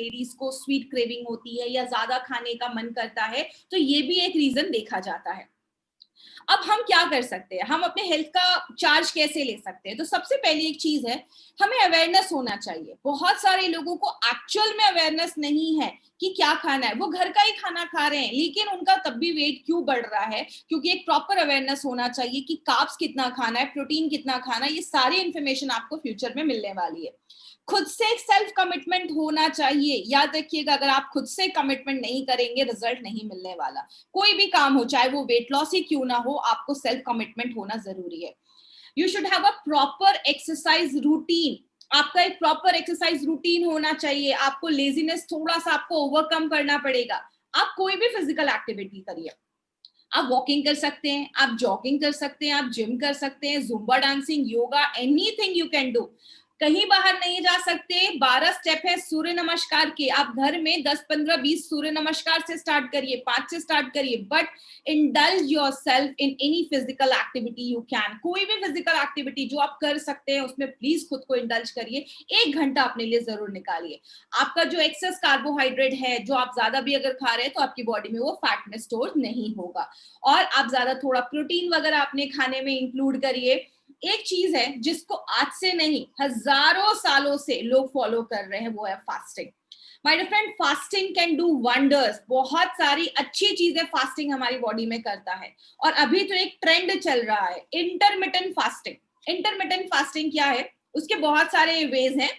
Ladies को sweet craving होती है या ज्यादा खाने का मन करता है, तो ये भी एक रीजन देखा जाता है। अब हम क्या कर सकते हैं, हम अपने हेल्थ का चार्ज कैसे ले सकते हैं? तो सबसे पहली एक चीज है, हमें अवेयरनेस होना चाहिए। बहुत सारे लोगों को एक्चुअल में अवेयरनेस नहीं है कि क्या खाना है। वो घर का ही खाना खा रहे हैं, लेकिन उनका तब भी वेट क्यों बढ़ रहा है? क्योंकि एक प्रॉपर अवेयरनेस होना चाहिए कि कार्ब्स कितना खाना है, प्रोटीन कितना खाना है। ये सारी इंफॉर्मेशन आपको फ्यूचर में मिलने वाली है। खुद से एक सेल्फ कमिटमेंट होना चाहिए। याद रखिएगा, अगर आप खुद से कमिटमेंट नहीं करेंगे, रिजल्ट नहीं मिलने वाला। कोई भी काम हो, चाहे वो वेट लॉस ही क्यों ना हो, आपको सेल्फ कमिटमेंट होना जरूरी है। You should have a proper exercise routine. आपका एक प्रॉपर एक्सरसाइज रूटीन होना चाहिए। आपको लेजीनेस थोड़ा सा आपको ओवरकम करना पड़ेगा। आप कोई भी फिजिकल एक्टिविटी करिए। आप वॉकिंग कर सकते हैं, आप जॉगिंग कर सकते हैं, आप जिम कर सकते हैं, Zumba dancing, yoga, anything you can do. कहीं बाहर नहीं जा सकते, 12 स्टेप है सूर्य नमस्कार के। आप घर में 10, 15, 20 सूर्य नमस्कार से स्टार्ट करिए, 5 से स्टार्ट करिए, but indulge yourself in any physical activity you can. कोई भी फिजिकल एक्टिविटी जो आप कर सकते हैं, उसमें प्लीज खुद को इंडल्ज करिए। 1 घंटा अपने लिए जरूर निकालिए। आपका जो एक्सेस कार्बोहाइड्रेट है, जो आप ज्यादा भी अगर खा रहे हैं, तो आपकी बॉडी में वो फैट में स्टोर नहीं होगा। और आप ज्यादा थोड़ा प्रोटीन वगैरह अपने खाने में इंक्लूड करिए। एक चीज है जिसको आज से नहीं, हजारों सालों से लोग फॉलो कर रहे हैं, वो है fasting. My dear friend, fasting can do wonders. बहुत सारी अच्छी चीजें फास्टिंग हमारी बॉडी में करता है। और अभी तो एक ट्रेंड चल रहा है, इंटरमिटेंट फास्टिंग। इंटरमिटेंट फास्टिंग क्या है? उसके बहुत सारे वेज हैं,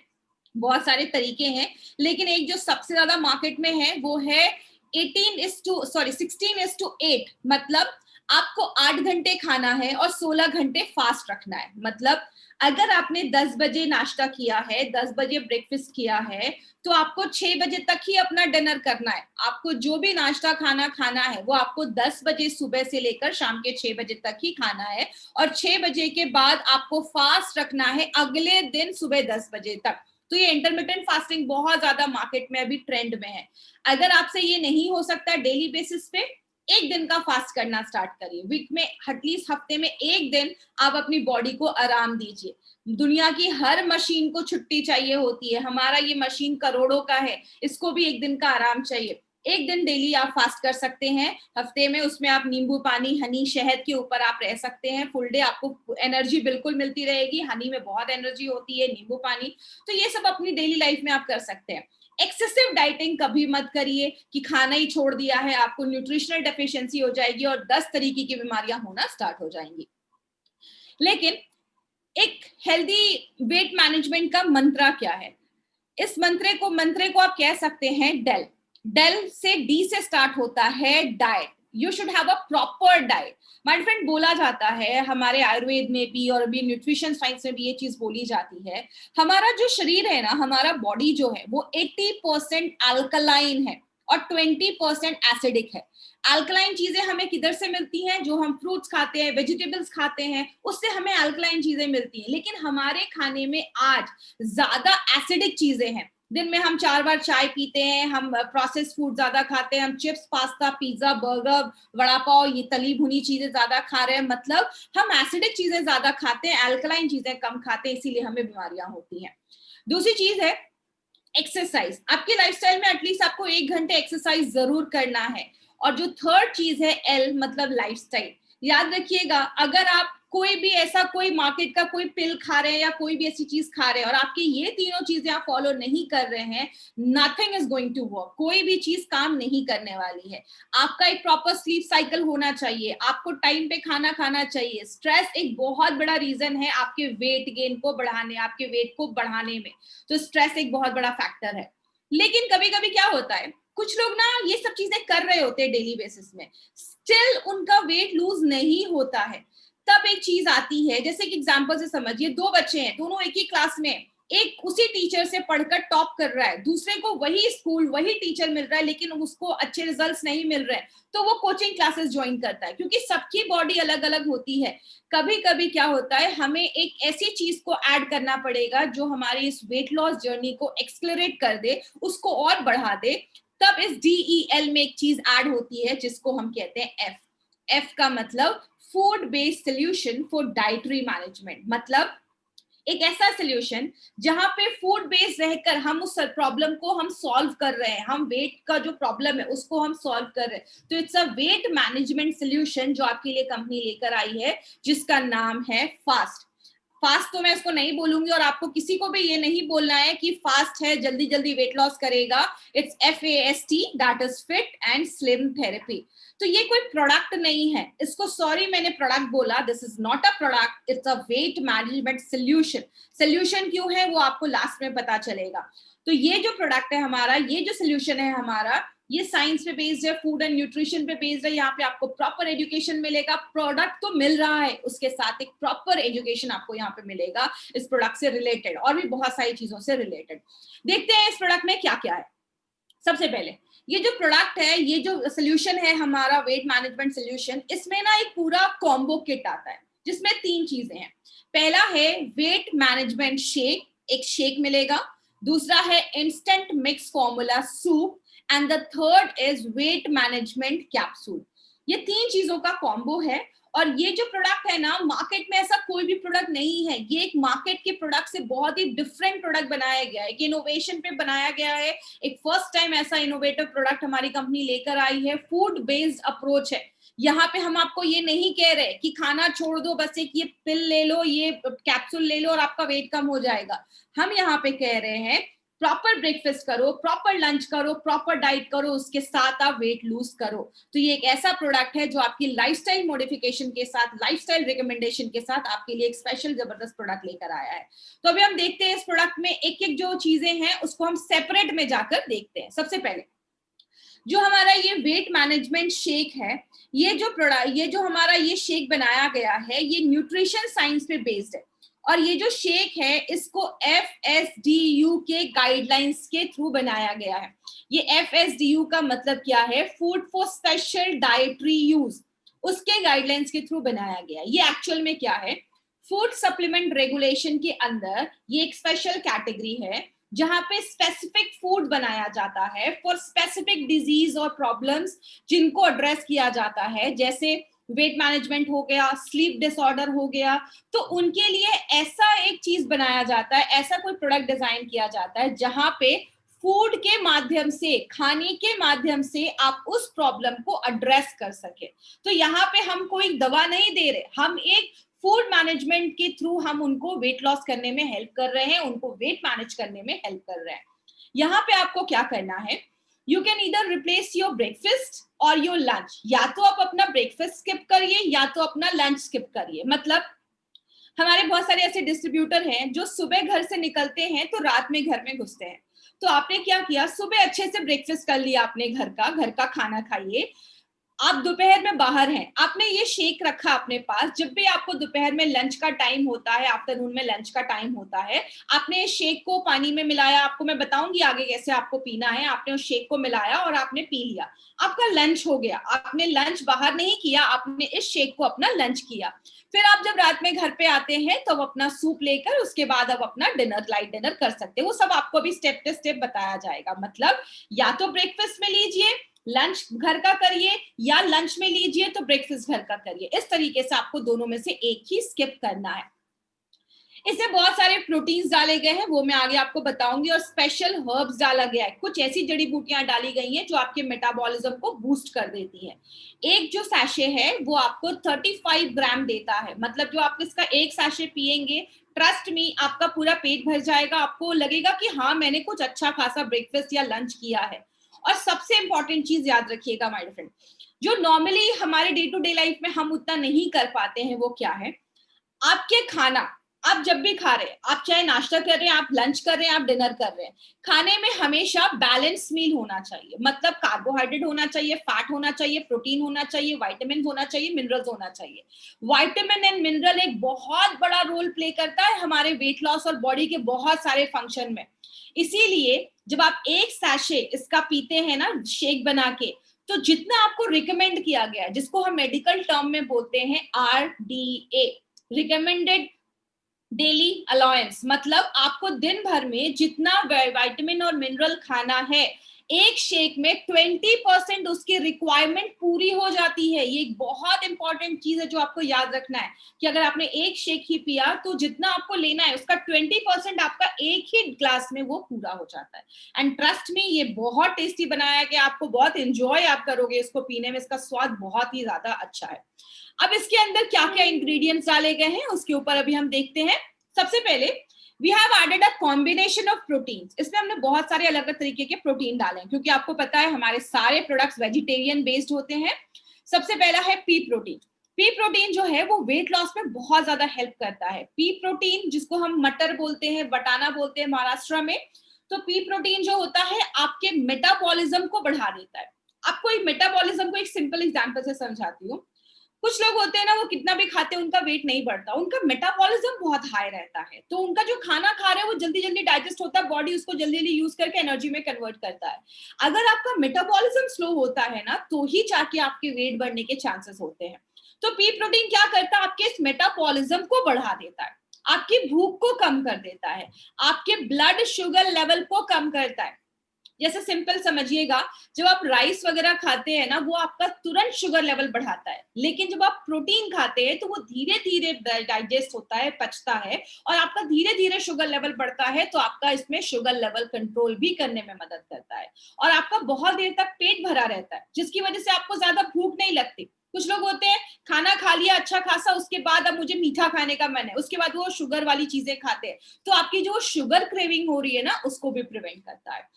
बहुत सारे तरीके हैं, लेकिन एक जो सबसे ज्यादा मार्केट में है वो है 16:8। मतलब आपको 8 घंटे खाना है और 16 घंटे फास्ट रखना है। मतलब अगर आपने 10 बजे नाश्ता किया है, 10 बजे ब्रेकफास्ट किया है, तो आपको 6 बजे तक ही अपना डिनर करना है। आपको जो भी नाश्ता खाना खाना है, वो आपको 10 बजे सुबह से लेकर शाम के 6 बजे तक ही खाना है। और 6 बजे के बाद आपको फास्ट रखना है अगले दिन सुबह 10 बजे तक। तो ये इंटरमिटेंट फास्टिंग बहुत ज्यादा मार्केट में अभी ट्रेंड में है। अगर आपसे ये नहीं हो सकता डेली बेसिस पे, 1 दिन का फास्ट करना स्टार्ट करिए। वीक में एटलीस्ट हफ्ते में 1 दिन आप अपनी बॉडी को आराम दीजिए। दुनिया की हर मशीन को छुट्टी चाहिए होती है, हमारा ये मशीन करोड़ों का है, इसको भी 1 दिन का आराम चाहिए। 1 दिन डेली आप फास्ट कर सकते हैं हफ्ते में। उसमें आप नींबू पानी, हनी, शहद के ऊपर आप रह सकते हैं फुल डे। आपको एनर्जी बिल्कुल मिलती रहेगी। हनी में बहुत एनर्जी होती है, नींबू पानी। तो ये सब अपनी डेली लाइफ में आप कर सकते हैं। एक्सेसिव डाइटिंग कभी मत करिए कि खाना ही छोड़ दिया है, आपको न्यूट्रिशनल डेफिशिएंसी हो जाएगी और 10 तरीके की बीमारियां होना स्टार्ट हो जाएंगी। लेकिन एक हेल्दी वेट मैनेजमेंट का मंत्रा क्या है? इस मंत्रे को आप कह सकते हैं डेल। डेल से डी से स्टार्ट होता है diet. You should have a proper diet. My friend, बोला जाता है हमारे आयुर्वेद में भी और अभी न्यूट्रिशन साइंस में भी ये चीज बोली जाती है, हमारा जो शरीर है ना, हमारा बॉडी जो है, वो 80% अल्कलाइन है और 20% एसिडिक है। अल्कलाइन चीजें हमें किधर से मिलती हैं? जो हम फ्रूट्स खाते हैं, वेजिटेबल्स खाते हैं, उससे हमें अल्कलाइन चीजें मिलती हैं। लेकिन हमारे खाने में आज ज्यादा एसिडिक चीजें हैं। दिन में हम 4 बार चाय पीते हैं, हम प्रोसेस फूड ज्यादा खाते हैं, हम chips, pasta, pizza, burger, vada pav, ये तली भुनी चीजें ज्यादा खा रहे हैं। मतलब हम एसिडिक चीजें ज्यादा खाते हैं, अल्कलाइन चीजें कम खाते हैं, इसीलिए हमें बीमारियां होती हैं। दूसरी चीज है एक्सरसाइज। आपके लाइफस्टाइल में एटलीस्ट आपको 1 घंटे एक्सरसाइज जरूर करना है। और जो थर्ड चीज है एल, मतलब लाइफस्टाइल। याद रखिएगा, अगर आप कोई भी ऐसा कोई मार्केट का कोई पिल खा रहे हैं या कोई भी ऐसी चीज खा रहे हैं और आपकी ये तीनों चीजें आप फॉलो नहीं कर रहे हैं, nothing is going to work. कोई भी चीज काम नहीं करने वाली है। आपका एक प्रॉपर स्लीप साइकिल होना चाहिए, आपको टाइम पे खाना खाना चाहिए। स्ट्रेस एक बहुत बड़ा रीजन है आपके वेट गेन को बढ़ाने, आपके वेट को बढ़ाने में। तो स्ट्रेस एक बहुत बड़ा फैक्टर है। लेकिन कभी कभी क्या होता है, कुछ लोग ना ये सब चीजें कर रहे होते हैं डेली बेसिस में, स्टिल उनका वेट लूज नहीं होता है। तब एक चीज आती है, जैसे कि एग्जांपल से समझिए, 2 बच्चे हैं, दोनों एक ही क्लास में, एक उसी टीचर से पढ़कर टॉप कर रहा है, दूसरे को वही स्कूल वही टीचर मिल रहा है लेकिन उसको अच्छे रिजल्ट्स नहीं मिल रहे हैं, तो वो कोचिंग क्लासेस ज्वाइन करता है। क्योंकि सबकी बॉडी अलग अलग होती है। कभी कभी क्या होता है, हमें एक ऐसी चीज को ऐड करना पड़ेगा जो हमारी इस वेट लॉस जर्नी को एक्सलरेट कर दे, उसको और बढ़ा दे। तब इस DEL में एक चीज ऐड होती है जिसको हम कहते हैं एफ का मतलब food based solution for dietary management. मतलब एक ऐसा सोल्यूशन जहां पे फूड बेस्ड रहकर हम उस प्रॉब्लम को हम सॉल्व कर रहे हैं, हम वेट का जो प्रॉब्लम है उसको हम सॉल्व कर रहे हैं। तो it's a weight management solution जो आपके लिए कंपनी लेकर आई है, जिसका नाम है फास्ट। फास्ट तो मैं इसको नहीं बोलूंगी, और आपको किसी को भी ये नहीं बोलना है कि फास्ट है जल्दी जल्दी वेट लॉस करेगा। It's FAST, that is fit and slim therapy. तो ये कोई प्रोडक्ट नहीं है, इसको सॉरी मैंने प्रोडक्ट बोला, this is not a product, it's a weight management solution. Solution क्यों है वो आपको लास्ट में पता चलेगा। तो ये जो प्रोडक्ट है हमारा, ये जो सोल्यूशन है हमारा, ये साइंस पे बेस्ड है, फूड एंड न्यूट्रिशन पे बेस्ड है। यहाँ पे आपको प्रॉपर एजुकेशन मिलेगा। प्रोडक्ट तो मिल रहा है, उसके साथ एक प्रॉपर एजुकेशन आपको यहाँ पे मिलेगा इस प्रोडक्ट से रिलेटेड, और भी बहुत सारी चीजों से रिलेटेड। देखते हैं इस प्रोडक्ट में क्या क्या है। सबसे पहले ये जो प्रोडक्ट है, ये जो सोल्यूशन है हमारा वेट मैनेजमेंट सोल्यूशन, इसमें ना एक पूरा कॉम्बो किट आता है जिसमें 3 चीजें हैं। पहला है वेट मैनेजमेंट शेक, एक शेक मिलेगा। दूसरा है instant mix formula soup, and the third is weight management capsule. ये 3 चीजों का कॉम्बो है। और ये जो प्रोडक्ट है ना, मार्केट में ऐसा कोई भी प्रोडक्ट नहीं है, ये एक मार्केट के प्रोडक्ट से बहुत ही डिफरेंट प्रोडक्ट बनाया गया है, एक इनोवेशन पे बनाया गया है। एक फर्स्ट टाइम ऐसा इनोवेटिव प्रोडक्ट हमारी कंपनी लेकर आई है। फूड बेस्ड अप्रोच है। यहाँ पे हम आपको ये नहीं कह रहे कि खाना छोड़ दो, बस एक ये पिल ले लो, ये कैप्सूल ले लो और आपका वेट कम हो जाएगा। हम यहाँ पे कह रहे हैं प्रॉपर ब्रेकफास्ट करो, प्रॉपर लंच करो, प्रॉपर डाइट करो, उसके साथ आप वेट लूज करो। तो ये एक ऐसा प्रोडक्ट है जो आपकी लाइफस्टाइल मॉडिफिकेशन के साथ, लाइफस्टाइल रिकमेंडेशन के साथ आपके लिए एक स्पेशल जबरदस्त प्रोडक्ट लेकर आया है। तो अभी हम देखते हैं इस प्रोडक्ट में एक एक जो चीजें हैं उसको हम सेपरेट में जाकर देखते हैं। सबसे पहले जो हमारा ये वेट मैनेजमेंट शेक है, ये जो प्रोडक्ट, ये जो हमारा ये शेक बनाया गया है, ये न्यूट्रिशन साइंस पे बेस्ड है। और ये जो शेक है इसको FSDU के गाइडलाइंस के थ्रू बनाया गया है। ये FSDU का मतलब क्या है? Food for special dietary use, उसके गाइडलाइंस के थ्रू बनाया गया है। ये एक्चुअल में क्या है? फूड सप्लीमेंट रेगुलेशन के अंदर ये एक स्पेशल कैटेगरी है जहां पे स्पेसिफिक फूड बनाया जाता है फॉर स्पेसिफिक डिजीज और प्रॉब्लम्स जिनको एड्रेस किया जाता है, जैसे वेट मैनेजमेंट हो गया, स्लीप डिसऑर्डर हो गया। तो उनके लिए ऐसा एक चीज बनाया जाता है, ऐसा कोई प्रोडक्ट डिजाइन किया जाता है जहां पे फूड के माध्यम से, खाने के माध्यम से आप उस प्रॉब्लम को एड्रेस कर सके। तो यहाँ पे हम कोई दवा नहीं दे रहे, हम एक फूड मैनेजमेंट के थ्रू हम उनको वेट लॉस करने में हेल्प कर रहे हैं, उनको वेट मैनेज करने में हेल्प कर रहे हैं। यहाँ पे आपको क्या करना है? You can either replace your breakfast और योर लंच। या तो आप अपना ब्रेकफास्ट स्किप करिए या तो अपना लंच स्किप करिए। मतलब हमारे बहुत सारे ऐसे डिस्ट्रीब्यूटर हैं जो सुबह घर से निकलते हैं तो रात में घर में घुसते हैं। तो आपने क्या किया? सुबह अच्छे से ब्रेकफास्ट कर लिया आपने, घर का खाना खाइए। आप दोपहर में बाहर हैं, आपने ये शेक रखा अपने पास, जब भी आपको दोपहर में लंच का टाइम होता है, आफ्टरनून में लंच का टाइम होता है, आपने इस शेक को पानी में मिलाया। आपको मैं बताऊंगी आगे कैसे आपको पीना है। आपने उस शेक को मिलाया और आपने पी लिया, आपका लंच हो गया। आपने लंच बाहर नहीं किया, आपने इस शेक को अपना लंच किया। फिर आप जब रात में घर पे आते हैं तो अपना सूप लेकर उसके बाद आप अपना डिनर, लाइट डिनर कर सकते हैं। वो सब आपको भी स्टेप बाय स्टेप बताया जाएगा। मतलब या तो ब्रेकफास्ट में लीजिए, लंच घर का करिए, या लंच में लीजिए तो ब्रेकफास्ट घर का करिए। इस तरीके से आपको दोनों में से एक ही स्किप करना है। इसमें बहुत सारे प्रोटीन्स डाले गए हैं, वो मैं आगे आपको बताऊंगी, और स्पेशल हर्ब्स डाला गया है। कुछ ऐसी जड़ी बूटियां डाली गई हैं जो आपके मेटाबॉलिज्म को बूस्ट कर देती हैं। एक जो सैशे है वो आपको 35 ग्राम देता है। मतलब जो आप इसका एक सैशे पिएंगे, ट्रस्ट मी, आपका पूरा पेट भर जाएगा। आपको लगेगा कि हाँ, मैंने कुछ अच्छा खासा ब्रेकफास्ट या लंच किया है। और सबसे इंपॉर्टेंट चीज याद रखिएगा माय फ्रेंड, जो नॉर्मली हमारे डे टू डे लाइफ में हम उतना नहीं कर पाते हैं, वो क्या है? आपके खाना, आप जब भी खा रहे हैं, आप चाहे नाश्ता कर रहे हैं, आप लंच कर रहे हैं, आप डिनर कर रहे हैं, खाने में हमेशा बैलेंस मील होना चाहिए। मतलब कार्बोहाइड्रेट होना चाहिए, फैट होना चाहिए, प्रोटीन होना चाहिए, विटामिन होना चाहिए, मिनरल्स होना चाहिए। विटामिन एंड मिनरल एक बहुत बड़ा रोल प्ले करता है हमारे वेट लॉस और बॉडी के बहुत सारे फंक्शन में। इसीलिए जब आप एक सैशे इसका पीते हैं ना, शेक बना के, तो जितना आपको रिकमेंड किया गया है, जिसको हम मेडिकल टर्म में बोलते हैं RDA, रिकमेंडेड डेली अलाउंस, मतलब आपको दिन भर में जितना विटामिन और मिनरल खाना है, एक शेक में 20% उसकी रिक्वायरमेंट पूरी हो जाती है। ये एक बहुत इंपॉर्टेंट चीज है जो आपको याद रखना है कि अगर आपने एक शेक ही पिया तो जितना आपको लेना है उसका 20% आपका एक ही ग्लास में वो पूरा हो जाता है। एंड ट्रस्ट मी, ये बहुत टेस्टी बनाया कि आपको बहुत एंजॉय आप करोगे इसको पीने में, इसका स्वाद बहुत ही ज्यादा अच्छा है। अब इसके अंदर क्या क्या इंग्रेडिएंट्स डाले गए हैं उसके ऊपर अभी हम देखते हैं। सबसे पहले we have added a combination of proteins. इसमें हमने बहुत सारे अलग अलग तरीके के प्रोटीन डाले हैं क्योंकि आपको पता है हमारे सारे प्रोडक्ट्स वेजिटेरियन बेस्ड होते हैं। सबसे पहला है पी प्रोटीन। पी प्रोटीन जो है वो वेट लॉस में बहुत ज्यादा हेल्प करता है। पी प्रोटीन जिसको हम मटर बोलते हैं, बटाना बोलते हैं महाराष्ट्र में, तो पी प्रोटीन जो होता है आपके मेटाबॉलिज्म को बढ़ा देता है। आपको एक मेटाबॉलिज्म को एक सिंपल एग्जांपल से समझाती हूँ। कुछ लोग होते हैं ना, वो कितना भी खाते हैं उनका वेट नहीं बढ़ता, उनका मेटाबॉलिज्म बहुत हाई रहता है, तो उनका जो खाना खा रहे हैं वो जल्दी जल्दी डाइजेस्ट होता है, बॉडी उसको जल्दी जल्दी यूज करके एनर्जी में कन्वर्ट करता है। अगर आपका मेटाबॉलिज्म स्लो होता है ना तो ही जाके आपके वेट बढ़ने के चांसेस होते हैं। तो पी प्रोटीन क्या करता है, आपके इस मेटाबॉलिज्म को बढ़ा देता है, आपकी भूख को कम कर देता है, आपके ब्लड शुगर लेवल को कम करता है। जैसे सिंपल समझिएगा, जब आप राइस वगैरह खाते हैं ना वो आपका तुरंत शुगर लेवल बढ़ाता है, लेकिन जब आप प्रोटीन खाते हैं तो वो धीरे धीरे डाइजेस्ट होता है, पचता है, और आपका धीरे धीरे शुगर लेवल बढ़ता है, तो आपका इसमें शुगर लेवल कंट्रोल भी करने में मदद करता है और आपका बहुत देर तक पेट भरा रहता है, जिसकी वजह से आपको ज्यादा भूख नहीं लगती। कुछ लोग होते हैं खाना खा लिया अच्छा खासा, उसके बाद अब मुझे मीठा खाने का मन है, उसके बाद वो शुगर वाली चीजें खाते हैं, तो आपकी जो शुगर क्रेविंग हो रही है ना उसको भी प्रिवेंट करता है।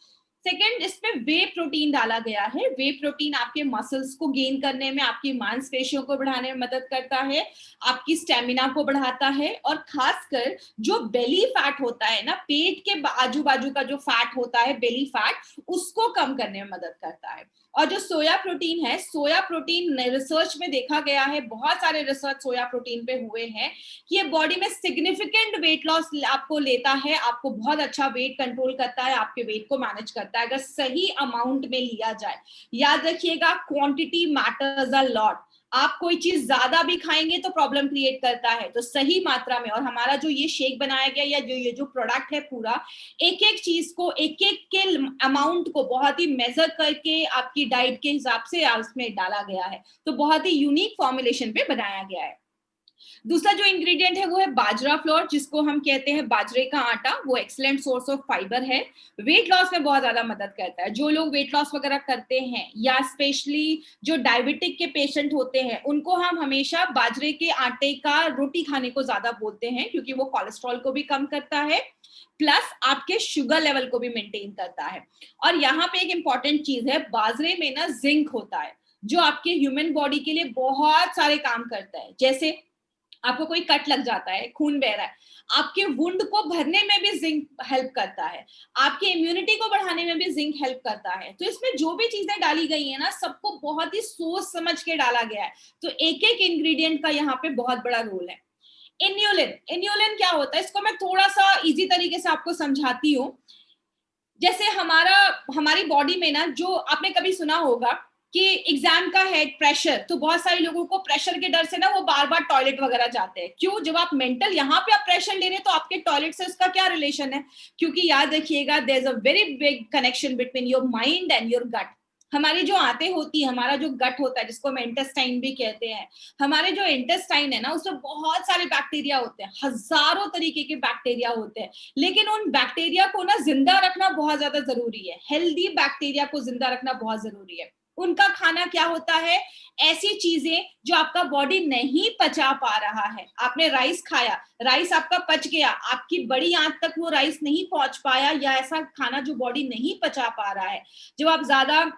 सेकेंड, इसमें वे प्रोटीन डाला गया है। वे प्रोटीन आपके मसल्स को गेन करने में, आपकी मांसपेशियों को बढ़ाने में मदद करता है, आपकी स्टेमिना को बढ़ाता है, और खासकर जो बेली फैट होता है ना, पेट के आजू बाजू का जो फैट होता है बेली फैट, उसको कम करने में मदद करता है। और जो सोया प्रोटीन है, सोया प्रोटीन रिसर्च में देखा गया है, बहुत सारे रिसर्च सोया प्रोटीन पे हुए हैं कि ये बॉडी में सिग्निफिकेंट वेट लॉस आपको लेता है, आपको बहुत अच्छा वेट कंट्रोल करता है, आपके वेट को मैनेज करता है अगर सही अमाउंट में लिया जाए। याद रखिएगा, क्वांटिटी मैटर्स अ लॉट। आप कोई चीज ज्यादा भी खाएंगे तो प्रॉब्लम क्रिएट करता है, तो सही मात्रा में। और हमारा जो ये शेक बनाया गया या जो ये जो प्रोडक्ट है पूरा, एक एक चीज को, एक एक के अमाउंट को बहुत ही मेजर करके आपकी डाइट के हिसाब से उसमें डाला गया है, तो बहुत ही यूनिक फॉर्मुलेशन पे बनाया गया है। दूसरा जो इंग्रेडिएंट है वो है बाजरा फ्लोर, जिसको हम कहते हैं बाजरे का आटा। वो एक्सीलेंट सोर्स ऑफ फाइबर है, वेट लॉस में बहुत ज्यादा मदद करता है। जो लोग वेट लॉस वगैरह करते हैं या स्पेशली जो डायबिटिक के पेशेंट होते हैं, उनको हम हमेशा बाजरे के आटे का रोटी खाने को ज्यादा बोलते हैं, क्योंकि वो कोलेस्ट्रॉल को भी कम करता है प्लस आपके शुगर लेवल को भी मेंटेन करता है। और यहाँ पे एक इंपॉर्टेंट चीज है, बाजरे में ना जिंक होता है जो आपके ह्यूमन बॉडी के लिए बहुत सारे काम करता है। जैसे आपको कोई कट लग जाता है, खून बह रहा है, आपके वुंड को भरने में भी जिंक हेल्प करता है, आपकी इम्यूनिटी को बढ़ाने में भी जिंक हेल्प करता है। तो इसमें जो भी चीजें डाली गई है ना, सबको बहुत ही सोच समझ के डाला गया है, तो एक एक इंग्रेडिएंट का यहाँ पे बहुत बड़ा रोल है। इन्यूलिन, इन्यूलिन क्या होता है, इसको मैं थोड़ा सा इजी तरीके से आपको समझाती हूँ। जैसे हमारी बॉडी में ना, जो आपने कभी सुना होगा कि एग्जाम का है प्रेशर, तो बहुत सारे लोगों को प्रेशर के डर से ना वो बार बार टॉयलेट वगैरह जाते हैं। क्यों? जब आप मेंटल यहाँ पे आप प्रेशर ले रहे हैं तो आपके टॉयलेट से उसका क्या रिलेशन है? क्योंकि याद रखिएगा, there is a very big connection between your mind and your gut. हमारी जो आंतें होती है, हमारा जो गट होता है जिसको हम इंटेस्टाइन भी कहते हैं, हमारे जो इंटेस्टाइन है ना उसमें बहुत सारे बैक्टीरिया होते हैं, हजारों तरीके के बैक्टीरिया होते हैं, लेकिन उन बैक्टीरिया को ना जिंदा रखना बहुत ज्यादा जरूरी है। हेल्दी बैक्टीरिया को जिंदा रखना बहुत जरूरी है। उनका खाना क्या होता है? ऐसी चीजें जो आपका बॉडी नहीं पचा पा रहा है। आपने राइस खाया, राइस आपका पच गया, आपकी बड़ी आंत तक वो राइस नहीं पहुंच पाया, या ऐसा खाना जो बॉडी नहीं पचा पा रहा है। जब आप ज्यादा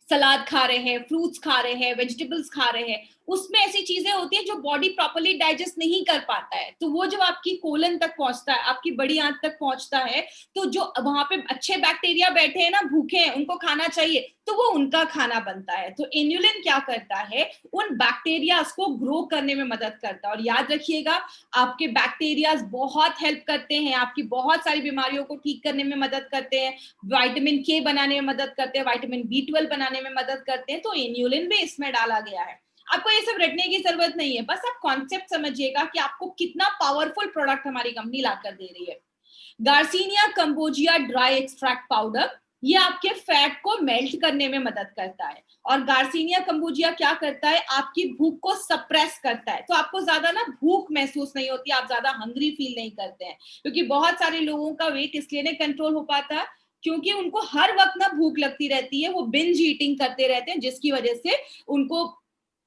सलाद खा रहे हैं, फ्रूट्स खा रहे हैं, वेजिटेबल्स खा रहे हैं, उसमें ऐसी चीजें होती हैं जो बॉडी प्रॉपर्ली डाइजेस्ट नहीं कर पाता है, तो वो जब आपकी कोलन तक पहुंचता है, आपकी बड़ी आंत तक पहुंचता है, तो जो वहां पे अच्छे बैक्टीरिया बैठे हैं ना, भूखे हैं, उनको खाना चाहिए, तो वो उनका खाना बनता है। तो इन्युलिन क्या करता है? उन बैक्टीरिया को ग्रो करने में मदद करता है। और याद रखिएगा, आपके बैक्टीरिया बहुत हेल्प करते हैं, आपकी बहुत सारी बीमारियों को ठीक करने में मदद करते हैं, विटामिन के बनाने में मदद करते हैं, विटामिन B12 बनाने में मदद करते हैं। तो इन्युलिन भी इसमें डाला गया है। आपको ये सब रटने की जरूरत नहीं है, बस आप कॉन्सेप्ट समझिएगा कि आपको कितना पावरफुल प्रोडक्ट हमारी कंपनी लाकर दे रही है। Garcinia cambogia dry extract powder, ये आपके फैट को मेल्ट करने में मदद करता है। और गार्सिनिया कंबोजिया क्या करता है, आपकी भूख को सप्रेस करता है, तो आपको ज्यादा ना भूख महसूस नहीं होती, आप ज्यादा हंग्री फील नहीं करते हैं। क्योंकि बहुत सारे लोगों का वेट इसलिए नहीं कंट्रोल हो पाता क्योंकि उनको हर वक्त ना भूख लगती रहती है, वो बिंज ईटिंग करते रहते हैं, जिसकी वजह से उनको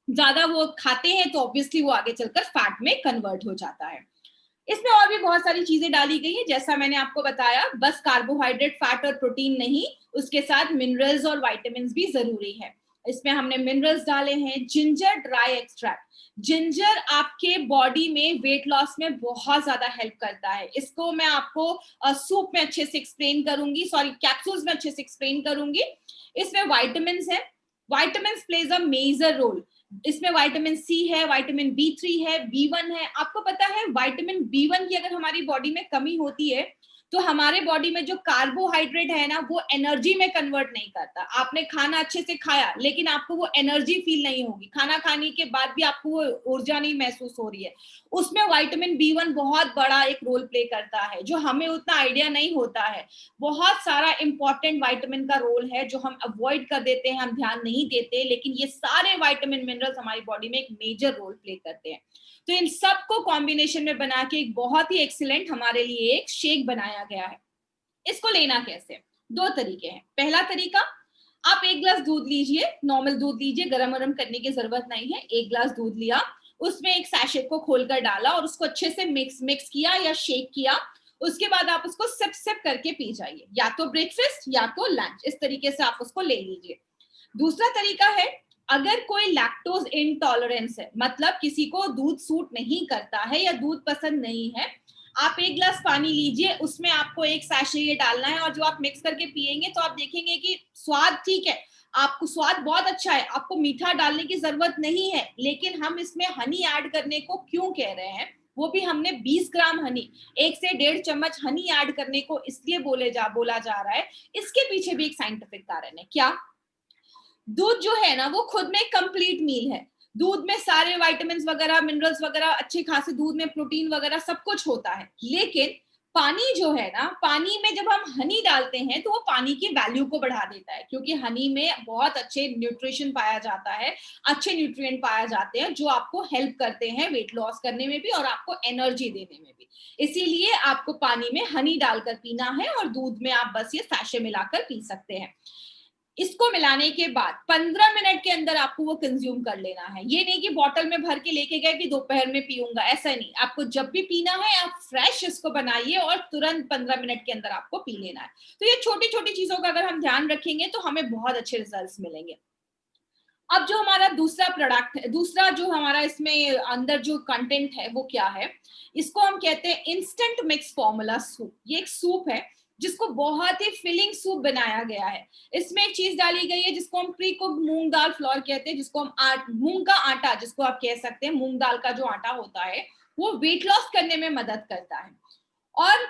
ज्यादा वो खाते हैं, तो ऑब्वियसली वो आगे चलकर फैट में कन्वर्ट हो जाता है। इसमें और भी बहुत सारी चीजें डाली गई है, जैसा मैंने आपको बताया, बस कार्बोहाइड्रेट, फैट और प्रोटीन नहीं, उसके साथ मिनरल्स और विटामिन भी जरूरी है। इसमें हमने मिनरल्स डाले हैं। जिंजर ड्राई एक्सट्रैक्ट, जिंजर आपके बॉडी में वेट लॉस में बहुत ज्यादा हेल्प करता है। इसको मैं आपको सूप में अच्छे से एक्सप्लेन करूंगी, सॉरी कैप्सूल्स में अच्छे से एक्सप्लेन करूंगी। इसमें विटामिन है, vitamin plays a major role. इसमें विटामिन सी है, विटामिन बी3 है, बी1 है। आपको पता है विटामिन बी1 की अगर हमारी बॉडी में कमी होती है तो हमारे बॉडी में जो कार्बोहाइड्रेट है ना वो एनर्जी में कन्वर्ट नहीं करता। आपने खाना अच्छे से खाया लेकिन आपको वो एनर्जी फील नहीं होगी, खाना खाने के बाद भी आपको वो ऊर्जा नहीं महसूस हो रही है। उसमें विटामिन बी1 बहुत बड़ा एक रोल प्ले करता है, जो हमें उतना आइडिया नहीं होता है। बहुत सारा इंपॉर्टेंट विटामिन का रोल है जो हम अवॉइड कर देते हैं, हम ध्यान नहीं देते, लेकिन ये सारे विटामिन मिनरल्स हमारी बॉडी में एक मेजर रोल प्ले करते हैं। तो इन सबको कॉम्बिनेशन में बना के एक बहुत ही एक्सीलेंट हमारे लिए एक शेक बनाया गया है। इसको लेना कैसे, दो तरीके हैं। पहला तरीका, आप 1 ग्लास दूध लीजिए, नॉर्मल दूध लीजिए, गरम गरम करने की जरूरत नहीं है। 1 ग्लास दूध लिया, उसमें एक सैशे को खोलकर डाला और उसको अच्छे से मिक्स किया या शेक किया। उसके बाद आप उसको सिप सिप करके पी जाइए, या तो ब्रेकफास्ट या तो लंच, इस तरीके से आप उसको ले लीजिए। दूसरा तरीका है, अगर कोई लैक्टोज इंटॉलरेंस है, मतलब किसी को दूध सूट नहीं करता है या दूध पसंद नहीं है, आप 1 ग्लास पानी लीजिए, उसमें आपको एक सैशे ये डालना है और जो आप मिक्स करके पिएंगे तो आप देखेंगे कि स्वाद ठीक है, आपको स्वाद बहुत अच्छा है, आपको मीठा डालने की जरूरत नहीं है। लेकिन हम इसमें हनी ऐड करने को क्यों कह रहे हैं, वो भी हमने 20 ग्राम हनी, 1 से 1.5 चम्मच हनी ऐड करने को इसलिए बोला जा रहा है। इसके पीछे भी एक साइंटिफिक कारण है। क्या, दूध जो है ना वो खुद में कंप्लीट मील है। दूध में सारे विटामिन वगैरह, मिनरल्स वगैरह, अच्छे खासे दूध में प्रोटीन वगैरह सब कुछ होता है। लेकिन पानी जो है ना, पानी में जब हम हनी डालते हैं तो वो पानी की वैल्यू को बढ़ा देता है, क्योंकि हनी में बहुत अच्छे न्यूट्रिशन पाया जाता है, अच्छे न्यूट्रिएंट पाया जाते हैं जो आपको हेल्प करते हैं वेट लॉस करने में भी और आपको एनर्जी देने में भी। इसीलिए आपको पानी में हनी डालकर पीना है और दूध में आप बस ये सैशे मिलाकर पी सकते हैं। इसको मिलाने के बाद 15 मिनट के अंदर आपको वो कंज्यूम कर लेना है। ये नहीं कि बॉटल में भर के लेके गए कि दोपहर में पीऊंगा, ऐसा नहीं। आपको जब भी पीना है आप फ्रेश इसको बनाइए और तुरंत 15 मिनट के अंदर आपको पी लेना है। तो ये छोटी छोटी चीजों का अगर हम ध्यान रखेंगे तो हमें बहुत अच्छे रिजल्ट्स मिलेंगे। अब जो हमारा दूसरा प्रोडक्ट है, दूसरा जो हमारा इसमें अंदर जो कंटेंट है वो क्या है, इसको हम कहते हैं इंस्टेंट मिक्स फॉर्मूला सूप। ये एक सूप है जिसको बहुत ही फिलिंग सूप बनाया गया है। इसमें एक चीज डाली गई है जिसको हम प्री कुक मूंग दाल फ्लोर कहते हैं, जिसको हम मूंग का आटा जिसको आप कह सकते हैं, मूंग दाल का जो आटा होता है वो वेट लॉस करने में मदद करता है। और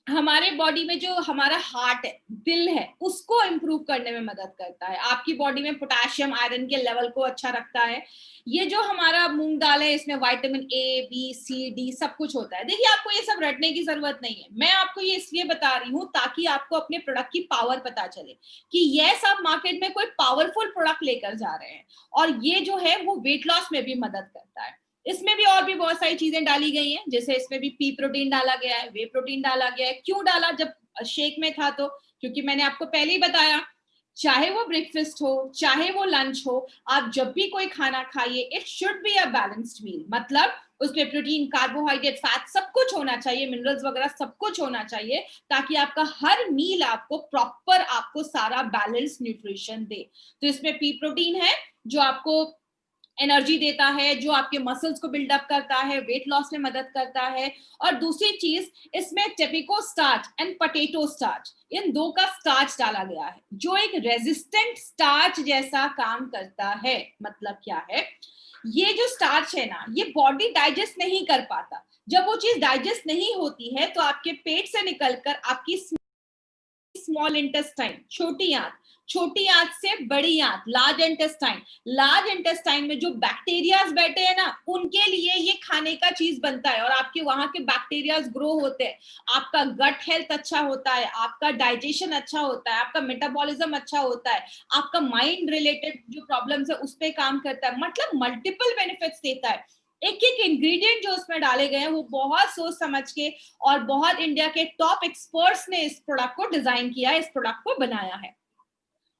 हमारे बॉडी में जो हमारा हार्ट है, दिल है, उसको इंप्रूव करने में मदद करता है। आपकी बॉडी में पोटेशियम, आयरन के लेवल को अच्छा रखता है। ये जो हमारा मूंग दाल है इसमें vitamin A, B, C, D सब कुछ होता है। देखिए आपको ये सब रटने की जरूरत नहीं है, मैं आपको ये इसलिए बता रही हूँ ताकि आपको अपने प्रोडक्ट की पावर पता चले कि यस आप मार्केट में कोई पावरफुल प्रोडक्ट लेकर जा रहे हैं और ये जो है वो वेट लॉस में भी मदद करता है। इसमें भी और भी बहुत सारी चीजें डाली गई हैं, जैसे इसमें भी पी प्रोटीन डाला गया है, वे प्रोटीन डाला गया है। क्यों डाला, जब शेक में था तो क्योंकि मैंने आपको पहले ही बताया, चाहे वो ब्रेकफास्ट हो चाहे वो लंच हो, आप जब भी कोई खाना खाइए it should be a balanced meal. मतलब उसमें प्रोटीन, कार्बोहाइड्रेट, फैट सब कुछ होना चाहिए, मिनरल्स वगैरह सब कुछ होना चाहिए, ताकि आपका हर मील आपको प्रॉपर, आपको सारा बैलेंस न्यूट्रिशन दे। तो इसमें पी प्रोटीन है जो आपको एनर्जी देता है, जो आपके मसल्स को बिल्डअप करता है, वेट लॉस में मदद करता है। और दूसरी चीज, इसमें टेपिको स्टार्च एंड पोटैटो स्टार्च, इन दो का स्टार्च डाला गया है जो एक रेजिस्टेंट स्टार्च जैसा काम करता है। मतलब क्या है, ये जो स्टार्च है ना ये बॉडी डाइजेस्ट नहीं कर पाता। जब वो चीज डाइजेस्ट नहीं होती है तो आपके पेट से निकलकर आपकी स्मॉल इंटेस्टाइन, छोटी आंत, छोटी आंत से बड़ी आंत, लार्ज इंटेस्टाइन में जो बैक्टीरियाज बैठे हैं ना, उनके लिए ये खाने का चीज बनता है और आपके वहां के बैक्टीरियाज ग्रो होते हैं, आपका गट हेल्थ अच्छा होता है, आपका डाइजेशन अच्छा होता है, आपका मेटाबॉलिज्म अच्छा होता है, आपका माइंड रिलेटेड जो प्रॉब्लम्स है उस पर काम करता है, मतलब मल्टीपल बेनिफिट्स देता है। एक एक इंग्रेडिएंट जो उसमें डाले गए हैं वो बहुत सोच समझ के और बहुत इंडिया के टॉप एक्सपर्ट्स ने इस प्रोडक्ट को डिजाइन किया है, इस प्रोडक्ट को बनाया है।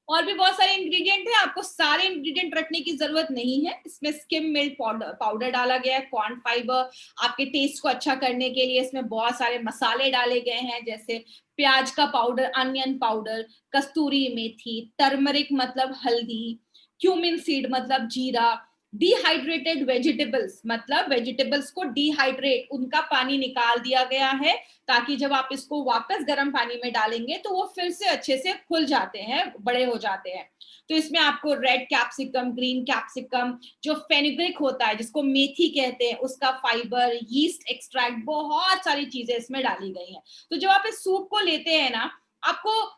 और भी बहुत सारे इंग्रेडिएंट है, आपको सारे इंग्रेडिएंट रखने की जरूरत नहीं है। इसमें स्किम मिल्क पाउडर डाला गया है, कॉर्न फाइबर आपके टेस्ट को अच्छा करने के लिए, इसमें बहुत सारे मसाले डाले गए हैं, जैसे प्याज का पाउडर, अनियन पाउडर, कस्तूरी मेथी, टर्मरिक मतलब हल्दी, क्यूमिन सीड मतलब जीरा, डिहाइड्रेटेड वेजिटेबल्स मतलब वेजिटेबल्स को डिहाइड्रेट, उनका पानी निकाल दिया गया है ताकि जब आप इसको वापस गर्म पानी में डालेंगे तो वो फिर से अच्छे से खुल जाते हैं, बड़े हो जाते हैं। तो इसमें आपको रेड कैप्सिकम, ग्रीन कैप्सिकम, जो फेनुग्रीक होता है जिसको मेथी कहते हैं, उसका फाइबर, यीस्ट एक्सट्रैक्ट, बहुत सारी चीजें इसमें डाली गई हैं। तो जब आप इस सूप को लेते हैं ना, आपको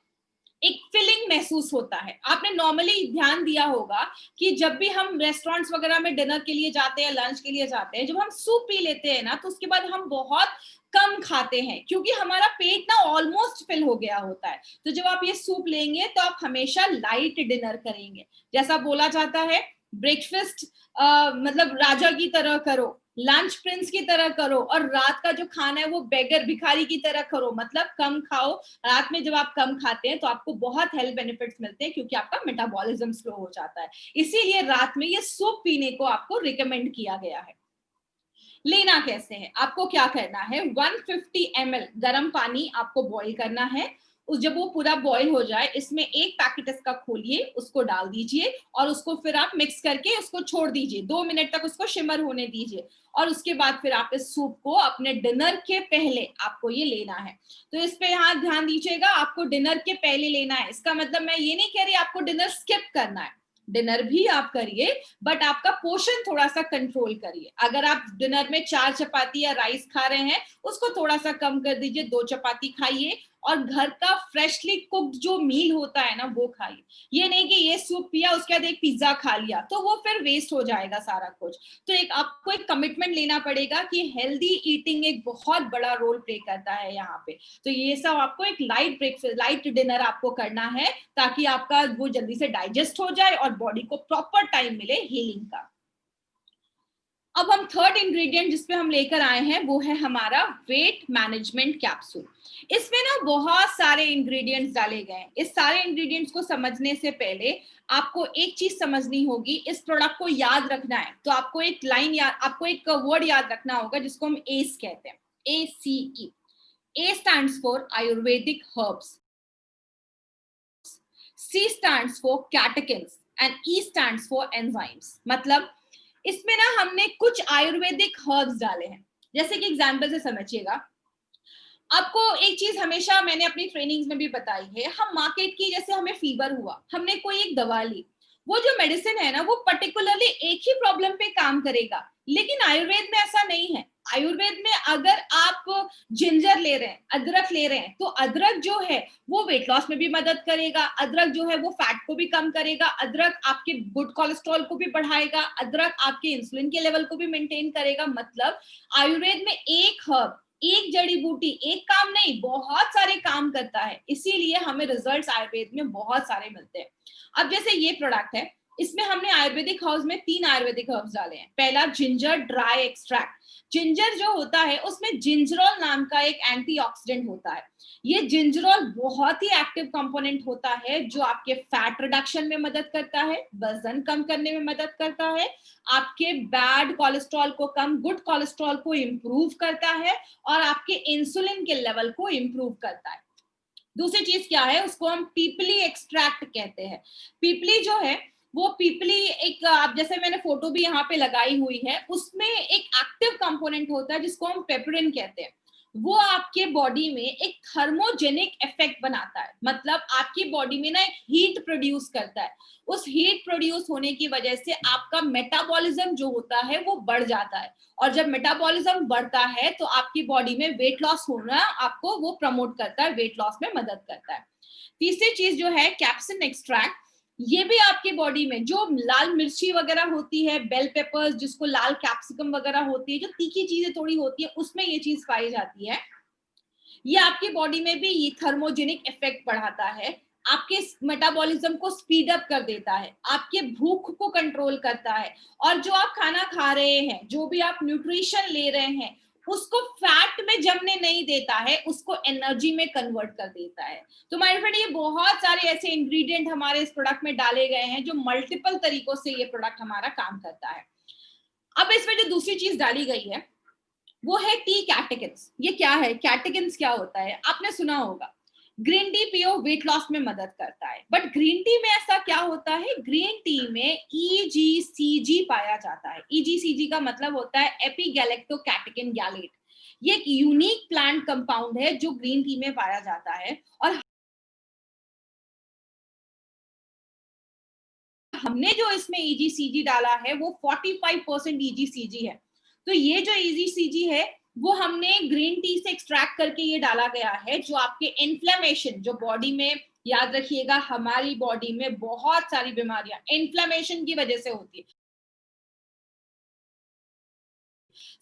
एक फीलिंग महसूस होता है। आपने नॉर्मली ध्यान दिया होगा कि जब भी हम रेस्टोरेंट्स वगैरह में डिनर के लिए जाते हैं, लंच के लिए जाते हैं, जब हम सूप पी लेते हैं ना, तो उसके बाद हम बहुत कम खाते हैं क्योंकि हमारा पेट ना ऑलमोस्ट फिल हो गया होता है। तो जब आप ये सूप लेंगे तो आप हमेशा लाइट डिनर करेंगे। जैसा बोला जाता है, ब्रेकफास्ट मतलब राजा की तरह करो, लंच प्रिंस की तरह करो, और रात का जो खाना है वो बेगर भिखारी की तरह करो, मतलब कम खाओ। रात में जब आप कम खाते हैं तो आपको बहुत हेल्थ बेनिफिट्स मिलते हैं क्योंकि आपका मेटाबॉलिज्म स्लो हो जाता है। इसीलिए रात में ये सूप पीने को आपको रिकमेंड किया गया है। लेना कैसे है, आपको क्या करना है, 150 ml गर्म पानी आपको बॉईल करना है। जब वो पूरा बॉईल हो जाए, इसमें एक पैकेट इसका खोलिए, उसको डाल दीजिए और उसको फिर आप मिक्स करके उसको छोड़ दीजिए, 2 मिनट तक उसको शिमर होने दीजिए। और उसके बाद फिर आप इस सूप को अपने डिनर के पहले आपको ये लेना है। तो इस पे यहाँ ध्यान दीजिएगा, आपको डिनर के पहले लेना है। इसका मतलब मैं ये नहीं कह रही आपको डिनर स्किप करना है, डिनर भी आप करिए, बट आपका पोर्शन थोड़ा सा कंट्रोल करिए। अगर आप डिनर में 4 चपाती या राइस खा रहे हैं, उसको थोड़ा सा कम कर दीजिए, 2 चपाती खाइए और घर का फ्रेशली कुक्ड जो मील होता है ना वो खाइए। ये नहीं कि ये सूप पिया उसके बाद एक पिज्जा खा लिया, तो वो फिर वेस्ट हो जाएगा सारा कुछ। तो एक आपको एक कमिटमेंट लेना पड़ेगा कि हेल्दी ईटिंग एक बहुत बड़ा रोल प्ले करता है यहाँ पे। तो ये सब आपको एक लाइट ब्रेकफास्ट, लाइट डिनर आपको करना है ताकि आपका वो जल्दी से डाइजेस्ट हो जाए और बॉडी को प्रॉपर टाइम मिले हीलिंग का। अब हम थर्ड इंग्रेडिएंट जिसपे हम लेकर आए हैं वो है हमारा वेट मैनेजमेंट कैप्सूल। इसमें ना बहुत सारे इंग्रेडिएंट्स डाले गए हैं। इस सारे इंग्रेडिएंट्स को समझने से पहले आपको एक चीज समझनी होगी, इस प्रोडक्ट को याद रखना है तो आपको एक लाइन याद, आपको एक वर्ड याद रखना होगा जिसको हम एस कहते हैं, ACE। A stands for Ayurvedic herbs, C stands for catechins and E stands for enzymes। मतलब इसमें ना हमने कुछ आयुर्वेदिक हर्ब्स डाले हैं। जैसे कि एग्जांपल से समझिएगा, आपको एक चीज हमेशा मैंने अपनी ट्रेनिंग्स में भी बताई है, हम मार्केट की, जैसे हमें फीवर हुआ, हमने कोई एक दवा ली, वो जो मेडिसिन है ना वो पर्टिकुलरली एक ही प्रॉब्लम पे काम करेगा, लेकिन आयुर्वेद में ऐसा नहीं है। आयुर्वेद में अगर आप जिंजर ले रहे हैं, अदरक ले रहे हैं, तो अदरक जो है वो वेट लॉस में भी मदद करेगा, अदरक जो है वो फैट को भी कम करेगा, अदरक आपके गुड कोलेस्ट्रॉल को भी बढ़ाएगा, अदरक आपके इंसुलिन के लेवल को भी मेंटेन करेगा। मतलब आयुर्वेद में एक हर्ब, एक जड़ी बूटी, एक काम नहीं, बहुत सारे काम करता है, इसीलिए हमें रिजल्ट्स आयुर्वेद में बहुत सारे मिलते हैं। अब जैसे ये प्रोडक्ट है, इसमें हमने आयुर्वेदिक हर्ब्स में 3 आयुर्वेदिक हर्ब्स डाले हैं। पहला जिंजर ड्राई एक्सट्रैक्ट। जिंजर जो होता है उसमें जिंजरोल नाम का एक एंटीऑक्सीडेंट होता है। ये जिंजरोल बहुत ही एक्टिव कंपोनेंट होता है जो आपके फैट रिडक्शन में मदद करता है, वजन कम करने में मदद करता है, आपके बैड कोलेस्ट्रॉल को कम, गुड कोलेस्ट्रॉल को इंप्रूव करता है और आपके इंसुलिन के लेवल को इंप्रूव करता है। दूसरी चीज क्या है, उसको हम पीपली एक्सट्रैक्ट कहते हैं। पीपली जो है वो पीपली एक, आप जैसे मैंने फोटो भी यहाँ पे लगाई हुई है, उसमें एक एक्टिव कंपोनेंट होता है जिसको हम पेपरिन कहते हैं। वो आपके बॉडी में एक थर्मोजेनिक इफेक्ट बनाता है, मतलब आपकी बॉडी में ना एक हीट प्रोड्यूस करता है। उस हीट प्रोड्यूस होने की वजह से आपका मेटाबॉलिज्म जो होता है वो बढ़ जाता है, और जब मेटाबॉलिज्म बढ़ता है तो आपकी बॉडी में वेट लॉस होना आपको वो प्रमोट करता है, वेट लॉस में मदद करता है। तीसरी चीज जो है कैप्सिन एक्सट्रैक्ट, ये भी आपके बॉडी में जो लाल मिर्ची वगैरह होती है, बेल पेपर्स जिसको लाल कैप्सिकम वगैरह होती है, जो तीखी चीजें थोड़ी होती है, उसमें ये चीज पाई जाती है। ये आपकी बॉडी में भी ये थर्मोजेनिक इफेक्ट बढ़ाता है, आपके मेटाबॉलिज्म को स्पीड अप कर देता है, आपके भूख को कंट्रोल करता है, और जो आप खाना खा रहे हैं, जो भी आप न्यूट्रिशन ले रहे हैं, उसको फैट में जमने नहीं देता है, उसको एनर्जी में कन्वर्ट कर देता है। तो माय फ्रेंड, ये बहुत सारे ऐसे इंग्रेडिएंट हमारे इस प्रोडक्ट में डाले गए हैं जो मल्टीपल तरीकों से ये प्रोडक्ट हमारा काम करता है। अब इसमें जो दूसरी चीज डाली गई है वो है टी कैटेकिन्स। ये क्या है? कैटेकिन्स क्या होता है? आपने सुना होगा ग्रीन टी पियो, वेट लॉस में मदद करता है, बट ग्रीन टी में ऐसा क्या होता है? ग्रीन टी में ईजीसीजी पाया जाता है। ईजीसीजी का मतलब होता है एपिगैलेक्टोकैटेकिन गैलेट। ये एक यूनिक प्लांट कंपाउंड है जो ग्रीन टी में पाया जाता है, और हमने जो इसमें ईजीसीजी डाला है वो 45% ईजीसीजी है। तो ये जो ईजीसीजी है वो हमने ग्रीन टी से एक्सट्रैक्ट करके ये डाला गया है, जो आपके इन्फ्लेमेशन, जो बॉडी में, याद रखिएगा हमारी बॉडी में बहुत सारी बीमारियां इन्फ्लेमेशन की वजह से होती है,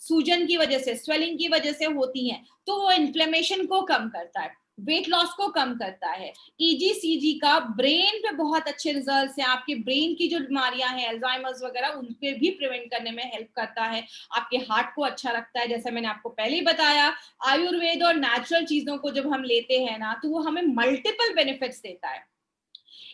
सूजन की वजह से, स्वेलिंग की वजह से होती हैं, तो वो इन्फ्लेमेशन को कम करता है, वेट लॉस को कम करता है। ईजीसीजी का ब्रेन पे बहुत अच्छे रिजल्ट्स हैं, आपके ब्रेन की जो बीमारियां हैं, अल्जाइमर्स वगैरह, उनके भी प्रिवेंट करने में हेल्प करता है, आपके हार्ट को अच्छा रखता है। जैसे मैंने आपको पहले ही बताया, आयुर्वेद और नेचुरल चीजों को जब हम लेते हैं ना, तो वो हमें मल्टीपल बेनिफिट्स देता है।